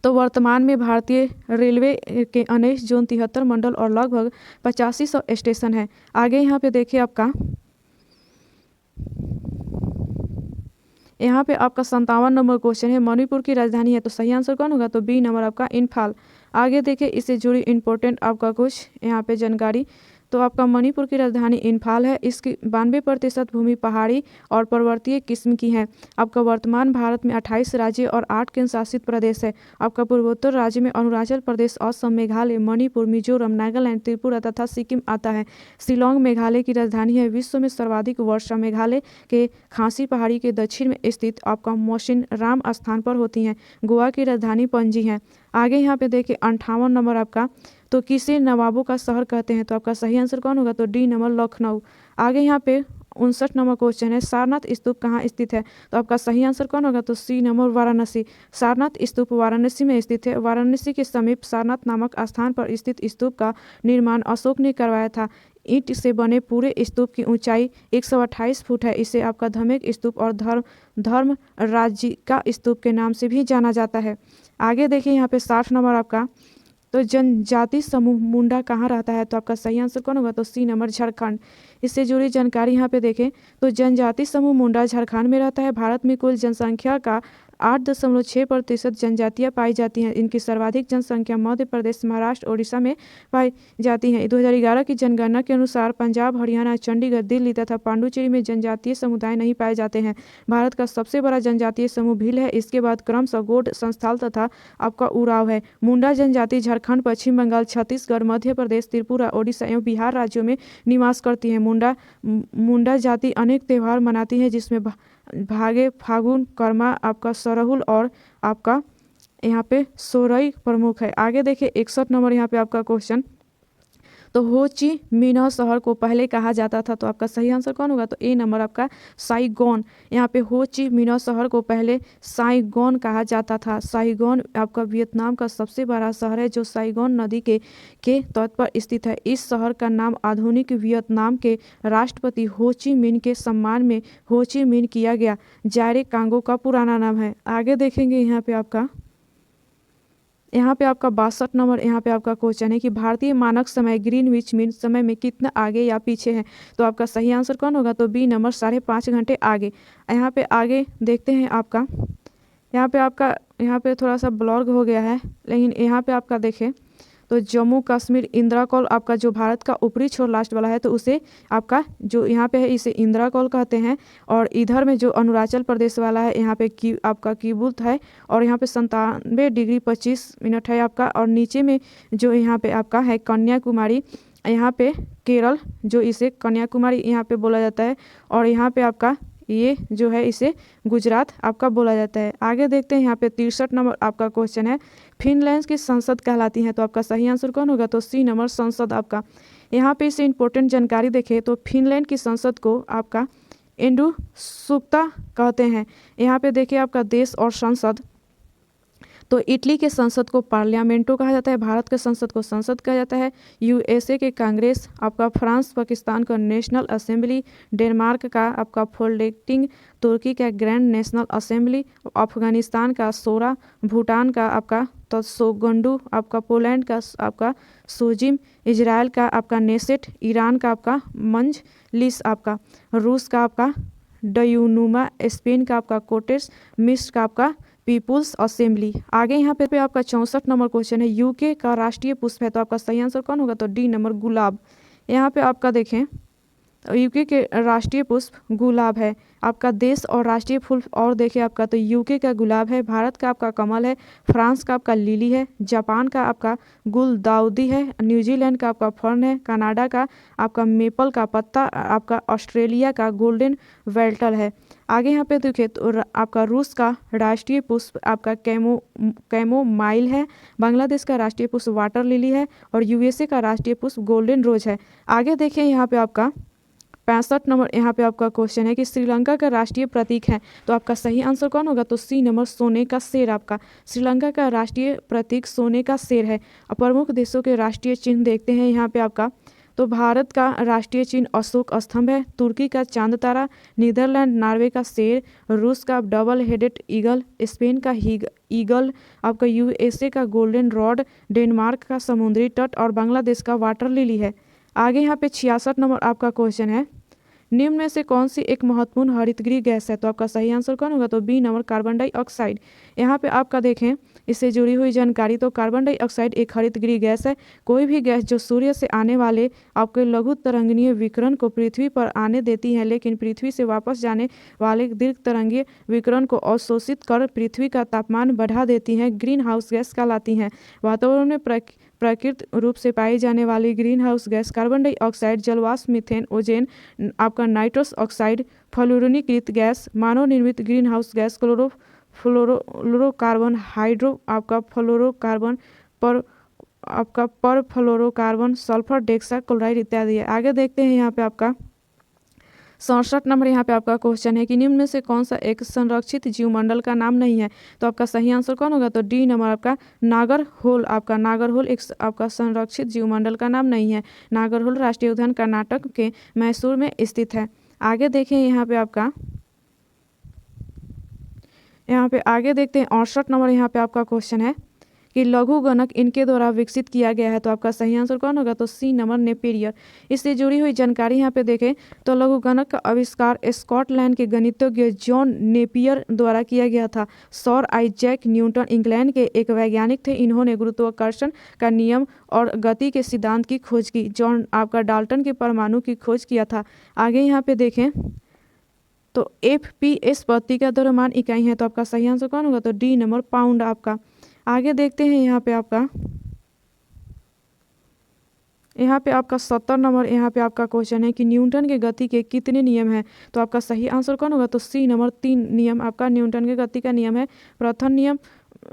तो वर्तमान में भारतीय रेलवे के 19 जोन, 73 मंडल और लगभग 8500 स्टेशन है। आगे यहाँ पे देखिए आपका यहाँ पे आपका 57 नंबर क्वेश्चन है, मणिपुर की राजधानी है। तो सही आंसर कौन होगा? तो बी नंबर आपका इम्फाल। आगे देखिए इससे जुड़ी इंपॉर्टेंट आपका कुछ यहाँ पे जानकारी। तो आपका मणिपुर की राजधानी इम्फाल है। इसकी 92% भूमि पहाड़ी और पर्वतीय किस्म की है। आपका वर्तमान भारत में 28 राज्य और 8 केंद्र शासित प्रदेश है। आपका पूर्वोत्तर राज्य में अरुणाचल प्रदेश, असम, मेघालय, मणिपुर, मिजोरम, नागालैंड, त्रिपुरा तथा सिक्किम आता है। शिलोंग मेघालय की राजधानी है। विश्व में सर्वाधिक वर्षा मेघालय के खासी पहाड़ी के दक्षिण में स्थित आपका मौसिनराम स्थान पर होती है। गोवा की राजधानी पणजी है। आगे यहाँ पे देखिए 58 नंबर आपका तो किसे नवाबों का शहर कहते हैं। तो आपका सही आंसर कौन होगा? तो डी नंबर लखनऊ। आगे यहाँ पे 59 नंबर क्वेश्चन है, सारनाथ स्तूप कहाँ स्थित है। तो आपका सही आंसर कौन होगा? तो सी नंबर वाराणसी। सारनाथ स्तूप वाराणसी में स्थित है। वाराणसी के समीप सारनाथ नामक स्थान पर स्थित स्तूप का निर्माण अशोक ने करवाया था। ईंट से बने पूरे स्तूप की ऊंचाई 128 फुट है। इसे आपका धमेक स्तूप और धर्म राज्य का स्तूप के नाम से भी जाना जाता है। आगे देखिए यहाँ पे 60 नंबर आपका तो जनजाति समूह मुंडा कहाँ रहता है। तो आपका सही आंसर कौन होगा? तो सी नंबर झारखंड। इससे जुड़ी जानकारी यहाँ पे देखें तो जनजाति समूह मुंडा झारखंड में रहता है। भारत में कुल जनसंख्या का 8.6% जनजातियाँ पाई जाती हैं। इनकी सर्वाधिक जनसंख्या मध्य प्रदेश, महाराष्ट्र, ओडिशा में पाई जाती हैं। 2011 की जनगणना के अनुसार पंजाब, हरियाणा, चंडीगढ़, दिल्ली तथा पांडुचेरी में जनजातीय समुदाय नहीं पाए जाते हैं। भारत का सबसे बड़ा जनजातीय समूह भील है। इसके बाद क्रमशः गोंड, संथाल तथा आपका उराव है। मुंडा जनजाति झारखंड, पश्चिम बंगाल, छत्तीसगढ़, मध्य प्रदेश, त्रिपुरा, ओडिशा एवं बिहार राज्यों में निवास करती है। मुंडा जाति अनेक त्यौहार मनाती है, जिसमें भागे, फागुन, कर्मा, आपका सरहुल और आपका यहाँ पे सोरई प्रमुख है। आगे देखिए 61 नंबर यहाँ पे आपका क्वेश्चन तो हो ची मिन्ह शहर को पहले कहा जाता था। तो आपका सही आंसर कौन होगा? तो ए नंबर आपका साइगोन। यहाँ पे हो ची मिन्ह शहर को पहले साइगोन कहा जाता था। साइगोन आपका वियतनाम का सबसे बड़ा शहर है जो साइगोन नदी के तट पर स्थित है। इस शहर का नाम आधुनिक वियतनाम के राष्ट्रपति हो ची मिन्ह के सम्मान में हो ची मिन्ह किया गया। जायरे कांगो का पुराना नाम है। आगे देखेंगे यहाँ पे आपका 62 नंबर यहाँ पे आपका क्वेश्चन है कि भारतीय मानक समय ग्रीनविच मीन समय में कितना आगे या पीछे है। तो आपका सही आंसर कौन होगा? तो बी नंबर 5.5 घंटे आगे। यहाँ पे आगे देखते हैं आपका यहाँ पे थोड़ा सा ब्लॉग हो गया है, लेकिन यहाँ पे आपका देखें तो जम्मू कश्मीर इंदिरा कॉल आपका जो भारत का ऊपरी छोर लास्ट वाला है तो उसे आपका जो यहाँ पे है इसे इंदिरा कॉल कहते हैं। और इधर में जो अरुणाचल प्रदेश वाला है यहाँ पे आपका कीबुत है और यहाँ पे 97 डिग्री 25 मिनट है आपका। और नीचे में जो यहाँ पे आपका है कन्याकुमारी, यहाँ पे केरल जो इसे कन्याकुमारी यहाँ पे बोला जाता है। और यहाँ पे आपका ये जो है इसे गुजरात आपका बोला जाता है। आगे देखते हैं यहाँ पे 63 नंबर आपका क्वेश्चन है, फिनलैंड की संसद कहलाती है, तो आपका सही आंसर कौन होगा? तो सी नंबर संसद आपका। यहाँ पे इसे इंपॉर्टेंट जानकारी देखें तो फिनलैंड की संसद को आपका एडुस्कुप्ता कहते हैं। यहाँ पे देखिए आपका देश और संसद, तो इटली के संसद को पार्लियामेंटो कहा जाता है, भारत के संसद को संसद कहा जाता है, यूएसए के कांग्रेस आपका, फ्रांस पाकिस्तान का नेशनल असेंबली, डेनमार्क का आपका फोल्डेटिंग, तुर्की का ग्रैंड नेशनल असेंबली, अफगानिस्तान का सोरा, भूटान का आपका तत्सोगंडू आपका, पोलैंड का आपका सोजिम, इजराइल का आपका नेसेट, ईरान का आपका मंजलिस आपका, रूस का आपका डयूनुमा, स्पेन का आपका कोटेस, मिस्र का आपका पीपुल्स असेंबली। आगे यहाँ पे आपका 64 नंबर क्वेश्चन है, यूके का राष्ट्रीय पुष्प है, तो आपका सही आंसर कौन होगा? तो डी नंबर गुलाब। यहाँ पे आपका देखें यूके के राष्ट्रीय पुष्प गुलाब है आपका देश और राष्ट्रीय फूल। और देखिए आपका तो यूके का गुलाब है, भारत का आपका कमल है, फ्रांस का आपका लिली है, जापान का आपका गुलदाउदी है, न्यूजीलैंड का आपका फर्न है, कनाडा का आपका मेपल का पत्ता, आपका ऑस्ट्रेलिया का गोल्डन वेल्टल है। आगे यहाँ पे देखिए तो आपका रूस का राष्ट्रीय पुष्प आपका कैमोमाइल है, बांग्लादेश का राष्ट्रीय पुष्प वाटर लिली है और यूएसए का राष्ट्रीय पुष्प गोल्डन रोज है। आगे देखिए यहाँ पे आपका 65 नंबर यहाँ पे आपका क्वेश्चन है कि श्रीलंका का राष्ट्रीय प्रतीक है, तो आपका सही आंसर कौन होगा? तो सी नंबर सोने का शेर आपका। श्रीलंका का राष्ट्रीय प्रतीक सोने का शेर है। और प्रमुख देशों के राष्ट्रीय चिन्ह देखते हैं यहाँ पे आपका, तो भारत का राष्ट्रीय चिन्ह अशोक स्तंभ है, तुर्की का चांद तारा, नीदरलैंड नॉर्वे का शेर, रूस का डबल हेडेड ईगल, स्पेन का ईगल आपका, यूएसए का गोल्डन रॉड, डेनमार्क का समुद्री तट और बांग्लादेश का वाटर लिली है। आगे यहाँ पे 66 नंबर आपका क्वेश्चन है, निम्न में से कौन सी एक महत्वपूर्ण हरितगृह गैस है? तो आपका सही आंसर कौन होगा? तो बी नंबर कार्बन डाइऑक्साइड। यहाँ पे आपका देखें इससे जुड़ी हुई जानकारी, तो कार्बन डाइऑक्साइड एक हरितगृह गैस है। कोई भी गैस जो सूर्य से आने वाले आपके लघु तरंगीय विकिरण को पृथ्वी पर आने देती है, लेकिन पृथ्वी से वापस जाने वाले दीर्घ तरंगीय विकिरण को अवशोषित कर पृथ्वी का तापमान बढ़ा देती हैं, ग्रीन हाउस गैस कहलाती हैं। वातावरण में प्राकृतिक रूप से पाई जाने वाली green house gas carbon dioxide, जलवाष्प, मीथेन, ओजोन आपका, नाइट्रस ऑक्साइड, फ्लोरीनीकृत गैस, मानव निर्मित green house gas, fluorocarbon, hydro आपका फ्लोरोकार्बन, पर आपका पर फ्लोरोकार्बन, सल्फर डेक्साक्लोराइड इत्यादि है। आगे देखते हैं यहाँ पे आपका 67 नंबर यहाँ पे आपका क्वेश्चन है कि निम्न में से कौन सा एक संरक्षित जीवमंडल का नाम नहीं है? तो आपका सही आंसर कौन होगा? तो डी नंबर आपका नागरहोल आपका। नागरहोल एक आपका संरक्षित जीवमंडल का नाम नहीं है। नागरहोल राष्ट्रीय उद्यान कर्नाटक के मैसूर में स्थित है। आगे देखें यहाँ पे आपका आगे देखते हैं 68 नंबर यहाँ पे आपका क्वेश्चन है कि लघु गणक इनके द्वारा विकसित किया गया है, तो आपका सही आंसर कौन होगा? तो सी नंबर नेपियर। इससे जुड़ी हुई जानकारी यहाँ पे देखें तो लघु गणक का आविष्कार स्कॉटलैंड के गणितज्ञ जॉन नेपियर द्वारा किया गया था। सर आइजैक न्यूटन इंग्लैंड के एक वैज्ञानिक थे, इन्होंने गुरुत्वाकर्षण का नियम और गति के सिद्धांत की खोज की। जॉन आपका डाल्टन के परमाणु की खोज किया था। आगे यहाँ पे देखें तो FPS प्रति का द्रव्यमान इकाई है, तो आपका सही आंसर कौन होगा? तो डी नंबर पाउंड आपका। आगे देखते हैं यहाँ पे आपका 70 नंबर यहाँ पे आपका क्वेश्चन है कि न्यूटन के गति के कितने नियम हैं? तो आपका सही आंसर कौन होगा? तो सी नंबर 3 नियम आपका न्यूटन के गति का नियम है। प्रथम नियम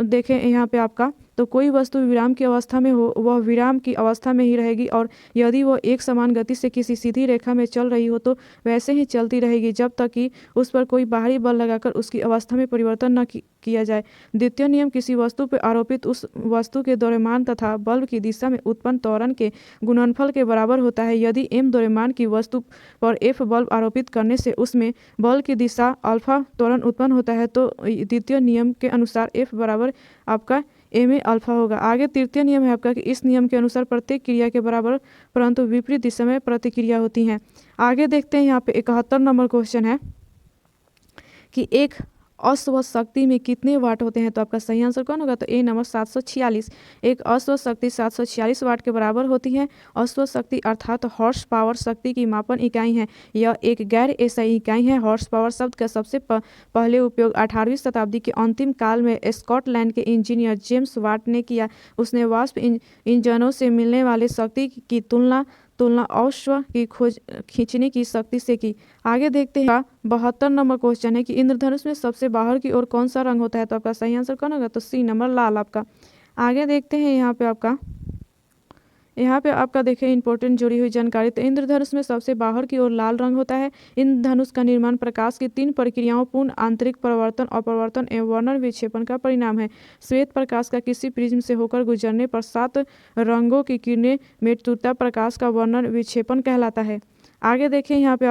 देखें यहाँ पे आपका, तो कोई वस्तु विराम की अवस्था में हो वह विराम की अवस्था में ही रहेगी, और यदि वह एक समान गति से किसी सीधी रेखा में चल रही हो तो वैसे ही चलती रहेगी जब तक कि उस पर कोई बाहरी बल लगाकर उसकी अवस्था में परिवर्तन न किया जाए। द्वितीय नियम किसी वस्तु पर आरोपित उस वस्तु के द्रव्यमान तथा बल की दिशा में उत्पन्न त्वरण के गुणनफल के बराबर होता है। यदि m द्रव्यमान की वस्तु पर F बल आरोपित करने से उसमें बल की दिशा अल्फा त्वरण उत्पन्न होता है, तो द्वितीय नियम के अनुसार F बराबर आपका ma अल्फा होगा। आगे तृतीय नियम है आपका कि इस नियम के अनुसार प्रत्येक क्रिया के बराबर परंतु विपरीत दिशा में प्रतिक्रिया होती हैं। आगे देखते हैं यहाँ पे 71 नंबर क्वेश्चन है कि एक अस्वस्थ शक्ति में कितने वाट होते हैं? तो आपका सही आंसर कौन होगा? तो ए नंबर 746। एक अस्वस्थ शक्ति 746 वाट के बराबर होती है। अस्वस्थ शक्ति अर्थात हॉर्स पावर शक्ति की मापन इकाई है। यह एक गैर एसआई इकाई है। हॉर्स पावर शब्द का सबसे पहले उपयोग 18वीं शताब्दी के अंतिम काल में स्कॉटलैंड के इंजीनियर जेम्स वाट ने किया। उसने वाष्प इंजनों से मिलने वाली शक्ति की तुलना अश्व की खोज खींचने की शक्ति से की। आगे देखते हैं 72 नंबर क्वेश्चन है कि इंद्रधनुष में सबसे बाहर की ओर कौन सा रंग होता है? तो आपका सही आंसर कौन होगा? तो सी नंबर लाल आपका। आगे देखते हैं यहाँ पे आपका देखें इंपॉर्टेंट जुड़ी हुई जानकारी। तो इंद्रधनुष में सबसे बाहर की ओर लाल रंग होता है। इंद्रधनुष का निर्माण प्रकाश की 3 प्रक्रियाओं पूर्ण आंतरिक परावर्तन, अपवर्तन एवं वर्णन विक्षेपण का परिणाम है। श्वेत प्रकाश का किसी प्रिज्म से होकर गुजरने पर 7 रंगों की किरणें में टूटता प्रकाश का वर्णन विक्षेपण कहलाता है। आगे देखें यहाँ पे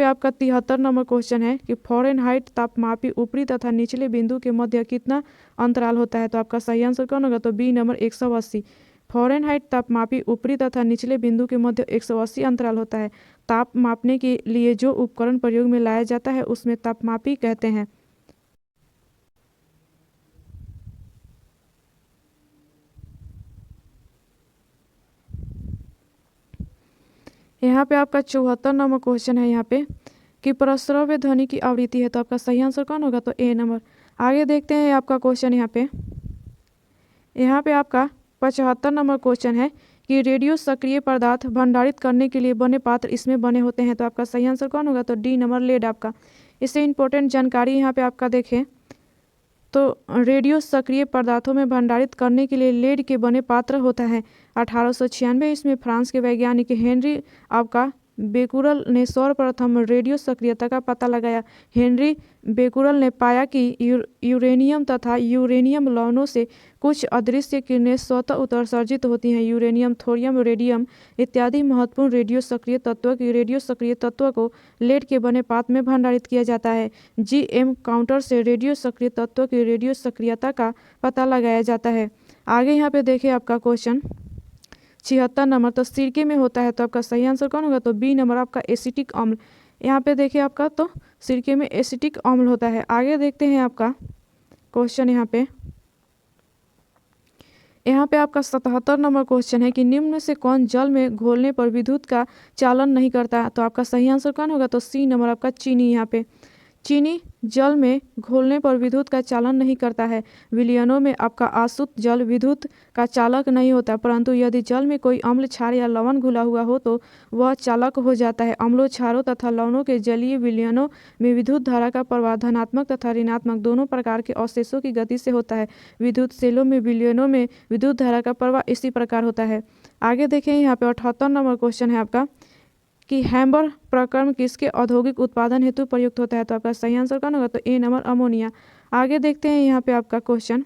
आपका 73 नंबर क्वेश्चन है कि फ़ारेनहाइट तापमापी ऊपरी तथा निचले बिंदु के मध्य कितना अंतराल होता है? तो आपका सही आंसर कौन होगा? तो बी नंबर 180। फ़ारेनहाइट तापमापी ऊपरी तथा निचले बिंदु के मध्य 180 अंतराल होता है। ताप मापने के लिए जो उपकरण प्रयोग में लाया जाता है उसमें तापमापी कहते हैं। यहाँ पे आपका 74 नंबर क्वेश्चन है यहाँ पे कि प्रस्रव्य ध्वनि की आवृत्ति है। तो आपका सही आंसर कौन होगा? तो ए नंबर। आगे देखते हैं आपका क्वेश्चन यहाँ पे आपका 75 नंबर क्वेश्चन है कि रेडियो सक्रिय पदार्थ भंडारित करने के लिए बने पात्र इसमें बने होते हैं। तो आपका सही आंसर कौन होगा? तो डी नंबर लेड आपका। इससे इंपॉर्टेंट जानकारी यहाँ पे आपका देखें तो रेडियो सक्रिय पदार्थों में भंडारित करने के लिए लेड के बने पात्र होता है। 1896 इसमें फ्रांस के वैज्ञानिक हेनरी आपका बेकुरल ने सर्वप्रथम रेडियो सक्रियता का पता लगाया। हेनरी बेकुरल ने पाया कि यूरेनियम तथा यूरेनियम लवणों से कुछ अदृश्य किरणें स्वतः उत्सर्जित होती हैं। यूरेनियम, थोरियम, रेडियम इत्यादि महत्वपूर्ण रेडियो सक्रिय तत्व को लेड के बने पात्र में भंडारित किया जाता है। GM काउंटर से रेडियो सक्रिय तत्व की रेडियो सक्रियता का पता लगाया जाता है। आगे यहाँ पे देखिए आपका क्वेश्चन 76 नंबर। तो सिरके में होता है। तो आपका सही आंसर कौन होगा? तो बी नंबर आपका एसिटिक अम्ल। यहाँ पे देखिए आपका तो सिरके में एसिटिक अम्ल होता है। आगे देखते हैं आपका क्वेश्चन यहाँ पे आपका 77 नंबर क्वेश्चन है कि निम्न में से कौन जल में घोलने पर विद्युत का चालन नहीं करता? तो आपका सही आंसर कौन होगा? तो सी नंबर आपका चीनी। यहाँ पे चीनी जल में घोलने पर विद्युत का चालन नहीं करता है। विलयनों में आपका आसुत जल विद्युत का चालक नहीं होता, परंतु यदि जल में कोई अम्ल, क्षार या लवण घुला हुआ हो तो वह चालक हो जाता है। अम्लों, क्षारों तथा लवणों के जलीय विलयनों में विद्युत धारा का प्रवाह धनात्मक तथा ऋणात्मक दोनों प्रकार के अवशेषों की गति से होता है। विद्युत सेलों में विलयनों में विद्युत धारा का प्रवाह इसी प्रकार होता है। आगे देखें यहाँ पे 78 नंबर क्वेश्चन है आपका कि हैम्बर प्रक्रम किसके औद्योगिक उत्पादन हेतु प्रयुक्त होता है? तो आपका सही आंसर कौन होगा? तो ए नंबर अमोनिया। आगे देखते हैं यहाँ पे आपका क्वेश्चन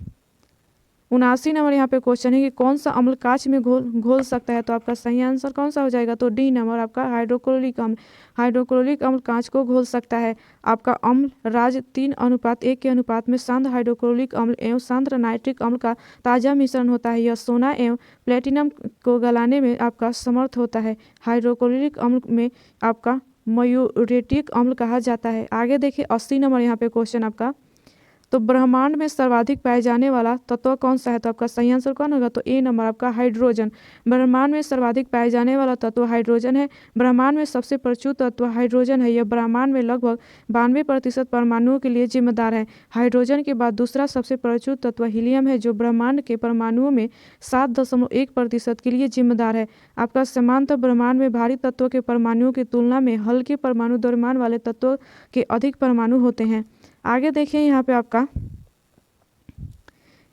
79 नंबर यहाँ पे क्वेश्चन है कि कौन सा अम्ल कांच में घोल सकता है? तो आपका सही आंसर कौन सा हो जाएगा? तो डी नंबर आपका हाइड्रोक्लोरिक अम्ल। हाइड्रोक्लोरिक अम्ल कांच को घोल सकता है। आपका अम्ल राज 3:1 के अनुपात में शांत हाइड्रोक्लोरिक अम्ल एवं शांत नाइट्रिक अम्ल का ताज़ा मिश्रण होता है। यह सोना एवं प्लेटिनम को गलाने में आपका समर्थ होता है। हाइड्रोक्लोरिक अम्ल में आपका म्यूरेटिक अम्ल कहा जाता है। आगे देखिए 80 नंबर यहाँ पे क्वेश्चन आपका तो ब्रह्मांड में सर्वाधिक पाए जाने वाला तत्व कौन सा है? तो आपका सही आंसर कौन होगा? तो ए नंबर आपका हाइड्रोजन। ब्रह्मांड में सर्वाधिक पाए जाने वाला तत्व हाइड्रोजन है। ब्रह्मांड में सबसे प्रचुर तत्व हाइड्रोजन है। यह ब्रह्मांड में लगभग 92% परमाणुओं के लिए जिम्मेदार है। हाइड्रोजन के बाद दूसरा सबसे प्रचुर तत्व हीलियम है, जो ब्रह्मांड के परमाणुओं में 7.1% के लिए जिम्मेदार है। आपका समांतर ब्रह्मांड में भारी तत्वों के परमाणुओं की तुलना में हल्के परमाणु द्रव्यमान वाले तत्वों के अधिक परमाणु होते हैं। आगे देखिए यहाँ पे आपका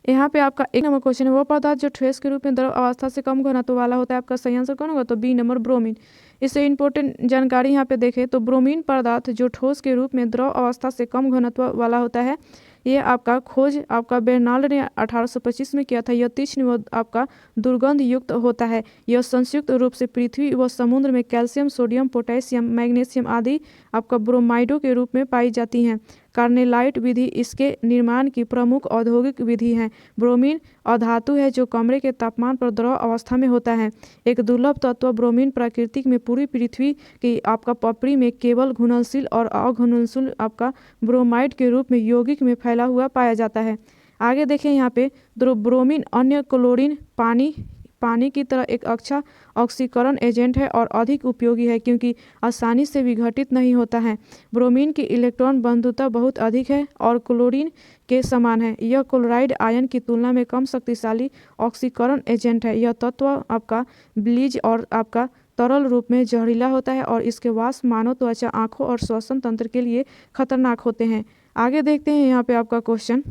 1 नंबर क्वेश्चन है वो पदार्थ जो ठोस के रूप में द्रव अवस्था से कम घनत्व वाला होता है। आपका सही आंसर कौन होगा? तो बी नंबर ब्रोमीन। इससे इंपॉर्टेंट जानकारी यहाँ पे देखें तो ब्रोमीन पदार्थ जो ठोस के रूप में द्रव अवस्था से कम घनत्व वाला होता है, ये आपका खोज आपका बेर्नाल्ड ने 1825 में किया था। यह तीक्ष्ण व आपका दुर्गंध युक्त होता है। यह संयुक्त रूप से पृथ्वी व समुद्र में कैल्शियम, सोडियम, पोटेशियम, मैग्नीशियम आदि आपका ब्रोमाइडों के रूप में पाई जाती हैं। कार्नेलाइट विधि इसके निर्माण की प्रमुख औद्योगिक विधि है। ब्रोमीन अधातु है जो कमरे के तापमान पर द्रव अवस्था में होता है। एक दुर्लभ तत्व ब्रोमीन प्रकृति में पूरी पृथ्वी की आपका पपड़ी में केवल घुलनशील और अघुलनशील आपका ब्रोमाइड के रूप में यौगिक में फैला हुआ पाया जाता है। आगे देखें यहाँ पे ब्रोमीन अन्य क्लोरीन पानी की तरह एक अच्छा ऑक्सीकरण एजेंट है और अधिक उपयोगी है क्योंकि आसानी से विघटित नहीं होता है। ब्रोमीन की इलेक्ट्रॉन बंधुता बहुत अधिक है और क्लोरीन के समान है। यह क्लोराइड आयन की तुलना में कम शक्तिशाली ऑक्सीकरण एजेंट है। यह तत्व आपका ब्लीच और आपका तरल रूप में जहरीला होता है और इसके वाष्प मानव त्वचा, आँखों और श्वसन तंत्र के लिए खतरनाक होते हैं। आगे देखते हैं यहाँ पे आपका क्वेश्चन।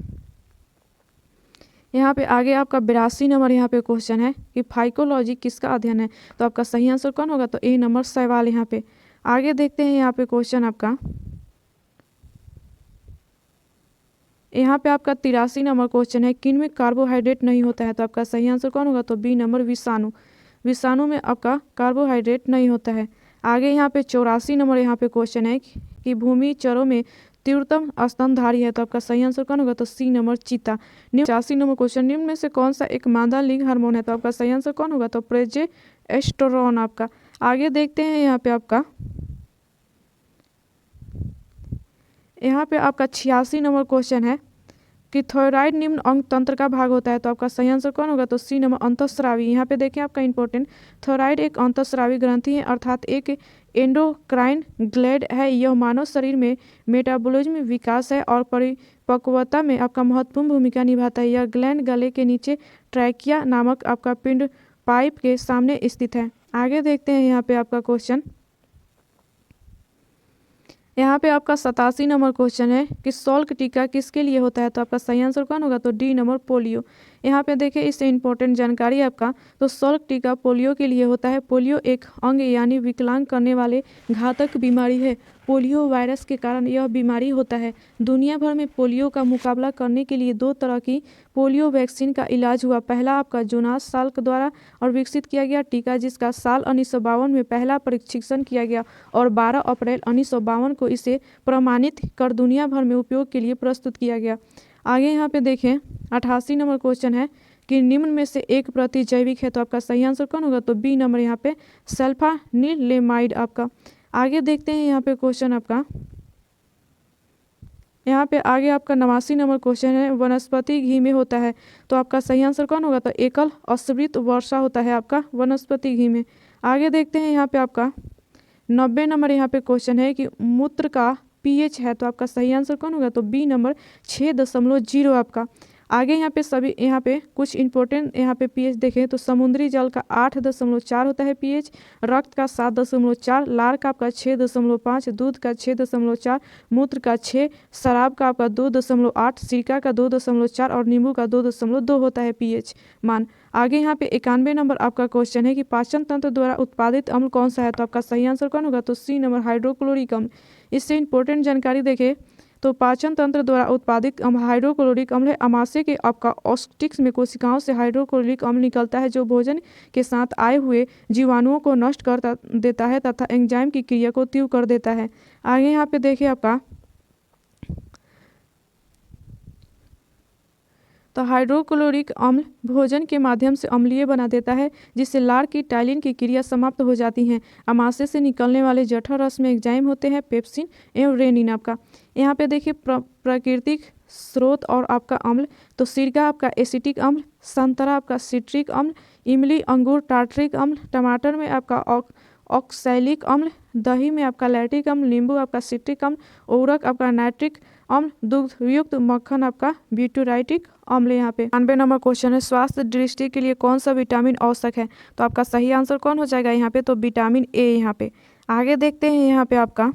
यहाँ पे आगे आपका 82 नंबर यहाँ पे क्वेश्चन है कि फाइकोलॉजी किसका अध्ययन है, तो आपका सही आंसर कौन होगा, तो ए नंबर सवाल यहाँ पे। आगे देखते हैं यहाँ पे क्वेश्चन आपका, यहाँ पे आपका 83 नंबर क्वेश्चन है किन में कार्बोहाइड्रेट नहीं होता है, तो आपका सही आंसर कौन होगा, तो बी नंबर विषाणु में आपका कार्बोहाइड्रेट नहीं होता है। आगे यहाँ पे 84 नंबर यहाँ पे क्वेश्चन है कि भूमि चरों में तीव्रतम स्तनधारी है, तो आपका सही आंसर कौन होगा, तो सी नंबर चीता। 85 नंबर क्वेश्चन, निम्न में से कौन सा एक मादा लिंग हार्मोन है, तो आपका सही आंसर कौन होगा, तो प्रोजेस्टेरोन आपका। आगे देखते हैं यहाँ पे आपका, यहाँ पे आपका 86 नंबर क्वेश्चन है कि थायराइड निम्न अंग तंत्र का भाग होता है, तो आपका सही आंसर कौन होगा, तो सी नंबर अंतःस्रावी। यहाँ पे देखें आपका इंपॉर्टेंट, थायराइड एक अंतःस्रावी ग्रंथि है अर्थात एक एंडोक्राइन ग्लैंड है। यह मानव शरीर में मेटाबॉलिज्म विकास है और परिपक्वता में आपका महत्वपूर्ण भूमिका निभाता है। यह ग्लैंड गले के नीचे ट्रैकिया नामक आपका पिंड पाइप के सामने स्थित है। आगे देखते हैं यहाँ पे आपका क्वेश्चन, यहाँ पे आपका 87 नंबर क्वेश्चन है कि सॉल्क टीका किसके लिए होता है, तो आपका सही आंसर कौन होगा, तो डी नंबर पोलियो। यहाँ पे देखिए इससे इंपॉर्टेंट जानकारी आपका, तो सॉल्क टीका पोलियो के लिए होता है। पोलियो एक अंग यानी विकलांग करने वाले घातक बीमारी है। पोलियो वायरस के कारण यह बीमारी होता है। दुनिया भर में पोलियो का मुकाबला करने के लिए 2 तरह की पोलियो वैक्सीन का इलाज हुआ। पहला आपका जोनास साल्क द्वारा और विकसित किया गया टीका जिसका साल 1952 में पहला परीक्षण किया गया और 12 अप्रैल 1952 को इसे प्रमाणित कर दुनिया भर में उपयोग के लिए प्रस्तुत किया गया। आगे यहाँ पे देखें 88 नंबर क्वेश्चन है कि निम्न में से एक प्रति जैविक है, तो आपका सही आंसर कौन होगा, तो बी नंबर यहाँ पे सल्फानिलेमाइड आपका। आगे देखते हैं यहाँ पे क्वेश्चन आपका, यहाँ पे आगे आपका 89 नंबर क्वेश्चन है वनस्पति घी में होता है, तो आपका सही आंसर कौन होगा, तो एकल अस्वरित वर्षा होता है आपका वनस्पति घी में। आगे देखते हैं यहाँ पे आपका 90 नंबर यहाँ पे क्वेश्चन है कि मूत्र का पीएच है, तो आपका सही आंसर कौन होगा, तो बी नंबर 6.0 आपका। आगे यहाँ पे सभी यहाँ पे कुछ इंपॉर्टेंट यहाँ पे पीएच देखें तो समुद्री जल का 8.4 होता है पीएच, रक्त का 7.4, लार का आपका 6.5, दूध का 6.4, मूत्र का 6, शराब का आपका 2.8, सिरका का 2.4 और नींबू का 2.2 होता है पीएच मान। आगे यहाँ पे 91 नंबर आपका क्वेश्चन है कि पाचन तंत्र द्वारा उत्पादित अम्ल कौन सा है, तो आपका सही आंसर कौन होगा, तो सी नंबर हाइड्रोक्लोरिक अम्ल। इससे इंपॉर्टेंट जानकारी देखें तो पाचन तंत्र द्वारा उत्पादित हाइड्रोक्लोरिक अम्ल है। अमाशय के आपका ऑस्टिक्स में कोशिकाओं से हाइड्रोक्लोरिक अम्ल निकलता है जो भोजन के साथ आए हुए जीवाणुओं को नष्ट कर देता है तथा एंजाइम की क्रिया को तीव्र कर देता है। आगे यहाँ पे देखिए आपका तो हाइड्रोक्लोरिक अम्ल भोजन के माध्यम से अम्लीय बना देता है जिससे लार की टाइलिन की क्रिया समाप्त हो जाती है। अमाशय से निकलने वाले जठर रस में एंजाइम होते हैं पेप्सिन एवं रेनिन आपका। यहाँ पे देखिए प्राकृतिक स्रोत और आपका अम्ल, तो सिरका आपका एसिटिक अम्ल, संतरा आपका सिट्रिक अम्ल, इमली अंगूर टार्ट्रिक अम्ल, टमाटर में आपका ऑक्सैलिक अम्ल, दही में आपका लैक्टिक अम्ल, नींबू आपका सिट्रिक अम्ल, उर्वरक आपका नाइट्रिक अम्ल, दुग्धयुक्त मक्खन आपका ब्यूटाराइटिक अम्ल। यहाँ पे 92 नंबर क्वेश्चन है स्वास्थ्य दृष्टि के लिए कौन सा विटामिन आवश्यक है, तो आपका सही आंसर कौन हो जाएगा यहाँ पे, तो विटामिन ए यहाँ पे। आगे देखते हैं यहाँ पे आपका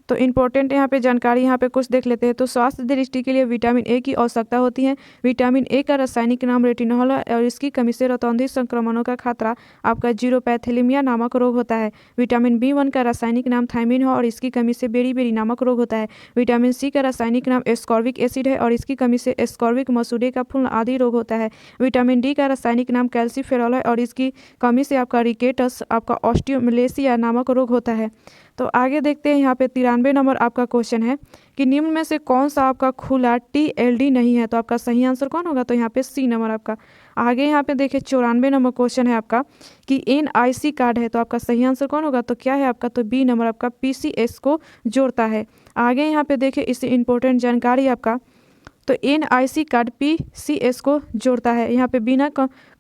तो इंपॉर्टेंट यहाँ पे जानकारी यहाँ पे कुछ देख लेते हैं। तो स्वास्थ्य दृष्टि के लिए विटामिन ए की आवश्यकता होती है। विटामिन ए का रासायनिक नाम रेटिनॉल है और इसकी कमी से रतौंधी संक्रमणों का खतरा आपका जीरोपैथेलेमिया नामक रोग होता है। विटामिन B1 का रासायनिक नाम थायमिन है और इसकी कमी से बेरी नामक रोग होता है। विटामिन सी का रासायनिक नाम एस्कॉर्बिक एसिड है और इसकी कमी से एस्कॉर्बिक मसूड़े का फूल आदि रोग होता है। विटामिन डी का रासायनिक नाम कैल्सीफेरॉल है और इसकी कमी से आपका रिकेटस आपका ऑस्टियोमलेसिया नामक रोग होता है। तो आगे देखते हैं, यहाँ पे 93 नंबर आपका क्वेश्चन है कि निम्न में से कौन सा आपका खुला TLD नहीं है, तो आपका सही आंसर कौन होगा, तो यहाँ पे सी नंबर आपका। आगे यहाँ पे देखिए 94 नंबर क्वेश्चन है आपका कि NIC कार्ड है, तो आपका सही आंसर कौन होगा, तो क्या है आपका, तो बी नंबर आपका PCS को जोड़ता है। आगे यहाँ पे देखिए इससे इम्पोर्टेंट जानकारी आपका, तो NIC कार्ड PCS को जोड़ता है। यहाँ पे बिना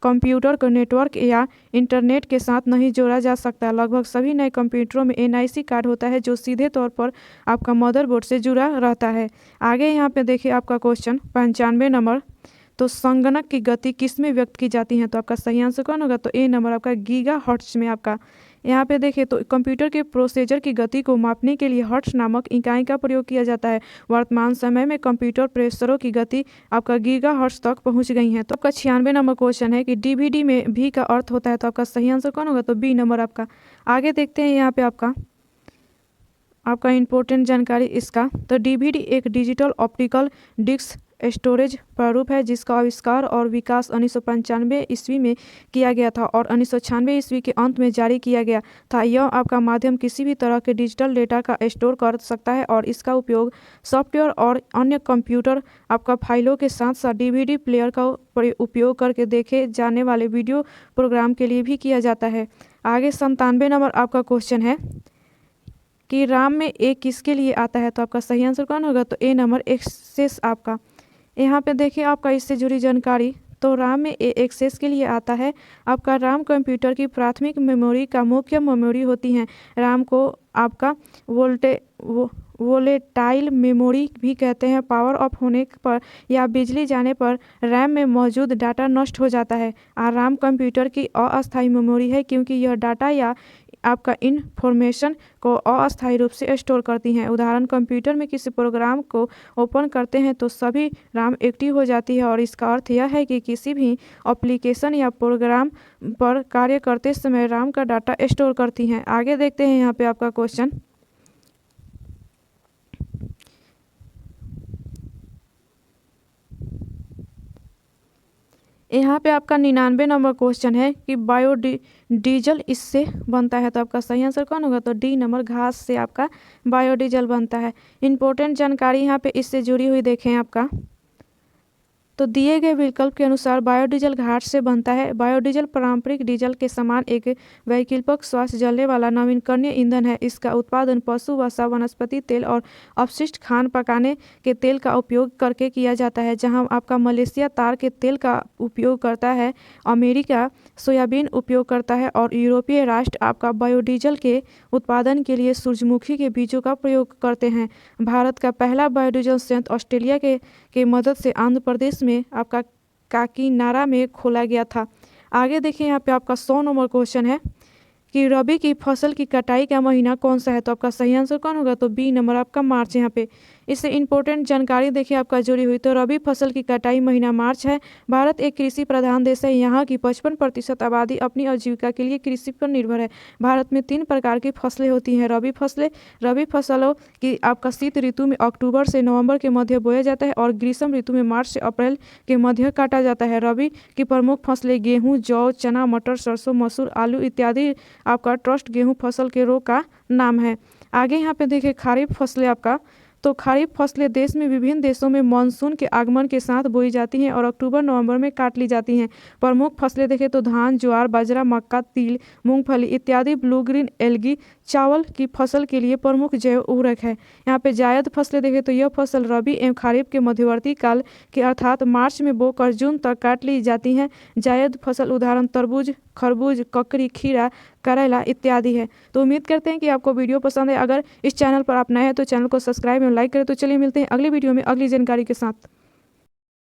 कंप्यूटर को नेटवर्क या इंटरनेट के साथ नहीं जोड़ा जा सकता। लगभग सभी नए कंप्यूटरों में NIC कार्ड होता है जो सीधे तौर पर आपका मदरबोर्ड से जुड़ा रहता है। आगे यहाँ पे देखिए आपका क्वेश्चन 95 नंबर, तो संगणक की गति किस में व्यक्त की जाती है, तो आपका सही आंसर कौन होगा, तो ए नंबर आपका गीगाहर्ट्ज में आपका। यहाँ पे देखिए तो कंप्यूटर के प्रोसेसर की गति को मापने के लिए हर्ट्ज नामक इकाई का प्रयोग किया जाता है। वर्तमान समय में कंप्यूटर प्रोसेसरों की गति आपका गीगाहर्ट्ज तक पहुंच गई है। तो आपका 96 नंबर क्वेश्चन है कि DVD में भी का अर्थ होता है, तो आपका सही आंसर कौन होगा, तो बी नंबर आपका। आगे देखते हैं यहाँ पे आपका इम्पोर्टेंट जानकारी इसका, तो DVD एक डिजिटल ऑप्टिकल डिस्क स्टोरेज प्रारूप है जिसका आविष्कार और विकास 1995 ईस्वी में किया गया था और 1996 ईस्वी के अंत में जारी किया गया था। यह आपका माध्यम किसी भी तरह के डिजिटल डेटा का स्टोर कर सकता है और इसका उपयोग सॉफ्टवेयर और अन्य कंप्यूटर आपका फाइलों के साथ साथ DVD प्लेयर का उपयोग करके देखे जाने वाले वीडियो प्रोग्राम के लिए भी किया जाता है। आगे 97 नंबर आपका क्वेश्चन है कि RAM में ए किसके लिए आता है, तो आपका सही आंसर कौन होगा, तो ए नंबर एक्सेस आपका। यहाँ पे देखिए आपका इससे जुड़ी जानकारी, तो RAM में ए एक्सेस के लिए आता है। आपका RAM कंप्यूटर की प्राथमिक मेमोरी का मुख्य मेमोरी होती है। RAM को आपका वोलेटाइल मेमोरी भी कहते हैं। पावर ऑफ होने पर या बिजली जाने पर RAM में मौजूद डाटा नष्ट हो जाता है। RAM कंप्यूटर की अस्थायी मेमोरी है क्योंकि यह डाटा या आपका इन्फॉर्मेशन को अस्थायी रूप से स्टोर करती हैं। उदाहरण, कंप्यूटर में किसी प्रोग्राम को ओपन करते हैं तो सभी RAM एक्टिव हो जाती है और इसका अर्थ यह है कि किसी भी एप्लीकेशन या प्रोग्राम पर कार्य करते समय RAM का डाटा स्टोर करती हैं। आगे देखते हैं यहाँ पे आपका क्वेश्चन, यहाँ पे आपका 99 नंबर क्वेश्चन है कि बायोडीजल इससे बनता है, तो आपका सही आंसर कौन होगा, तो डी नंबर घास से आपका बायोडीजल बनता है। इंपॉर्टेंट जानकारी यहाँ पे इससे जुड़ी हुई देखें आपका, तो दिए गए विकल्प के अनुसार बायोडीजल घास से बनता है। बायोडीजल पारंपरिक डीजल के समान एक वैकल्पिक श्वास जलने वाला नवीकरणीय ईंधन है। इसका उत्पादन पशु वसा, वनस्पति तेल और अपशिष्ट खान पकाने के तेल का उपयोग करके किया जाता है। जहां आपका मलेशिया तार के तेल का उपयोग करता है, अमेरिका सोयाबीन उपयोग करता है और यूरोपीय राष्ट्र आपका बायोडीजल के उत्पादन के लिए सूरजमुखी के बीजों का प्रयोग करते हैं। भारत का पहला बायोडीजल संयंत्र ऑस्ट्रेलिया के मदद से आंध्र प्रदेश में आपका काकीनाडा में खोला गया था। आगे देखिए यहाँ पे आपका 100 नंबर क्वेश्चन है कि रबी की फसल की कटाई का महीना कौन सा है, तो आपका सही आंसर कौन होगा, तो बी नंबर आपका मार्च। यहाँ पे इससे इंपॉर्टेंट जानकारी देखिए आपका जुड़ी हुई, तो रबी फसल की कटाई महीना मार्च है। भारत एक कृषि प्रधान देश है। यहाँ की 55% आबादी अपनी आजीविका के लिए कृषि पर निर्भर है। भारत में 3 प्रकार की फसलें होती हैं। रबी फसलों की आपका शीत ऋतु में अक्टूबर से नवंबर के मध्य बोया जाता है और ग्रीष्म ऋतु में मार्च से अप्रैल के मध्य काटा जाता है। रबी की प्रमुख फसलें गेहूँ, जौ, चना, मटर, सरसों, मसूर, आलू इत्यादि आपका ट्रस्ट गेहूँ फसल के रो का नाम है। आगे यहाँ पे देखिए खरीफ फसलें आपका, तो खरीफ फसलें देश में विभिन्न देशों में मानसून के आगमन के साथ बोई जाती हैं और अक्टूबर नवंबर में काट ली जाती हैं। प्रमुख फसलें देखें तो धान, ज्वार, बाजरा, मक्का, तिल, मूंगफली इत्यादि ब्लू ग्रीन एल्गी चावल की फसल के लिए प्रमुख जैव उर्वरक है। यहाँ पे जायद फसलें देखें तो यह फसल रबी एवं खरीफ के मध्यवर्ती काल के अर्थात मार्च में बोकर जून तक काट ली जाती हैं। जायद फसल उदाहरण तरबूज, खरबूज, ककड़ी, खीरा, करेला इत्यादि है। तो उम्मीद करते हैं कि आपको वीडियो पसंद है। अगर इस चैनल पर आप नए हैं तो चैनल को सब्सक्राइब एवं लाइक करें। तो चलिए मिलते हैं अगली वीडियो में अगली जानकारी के साथ।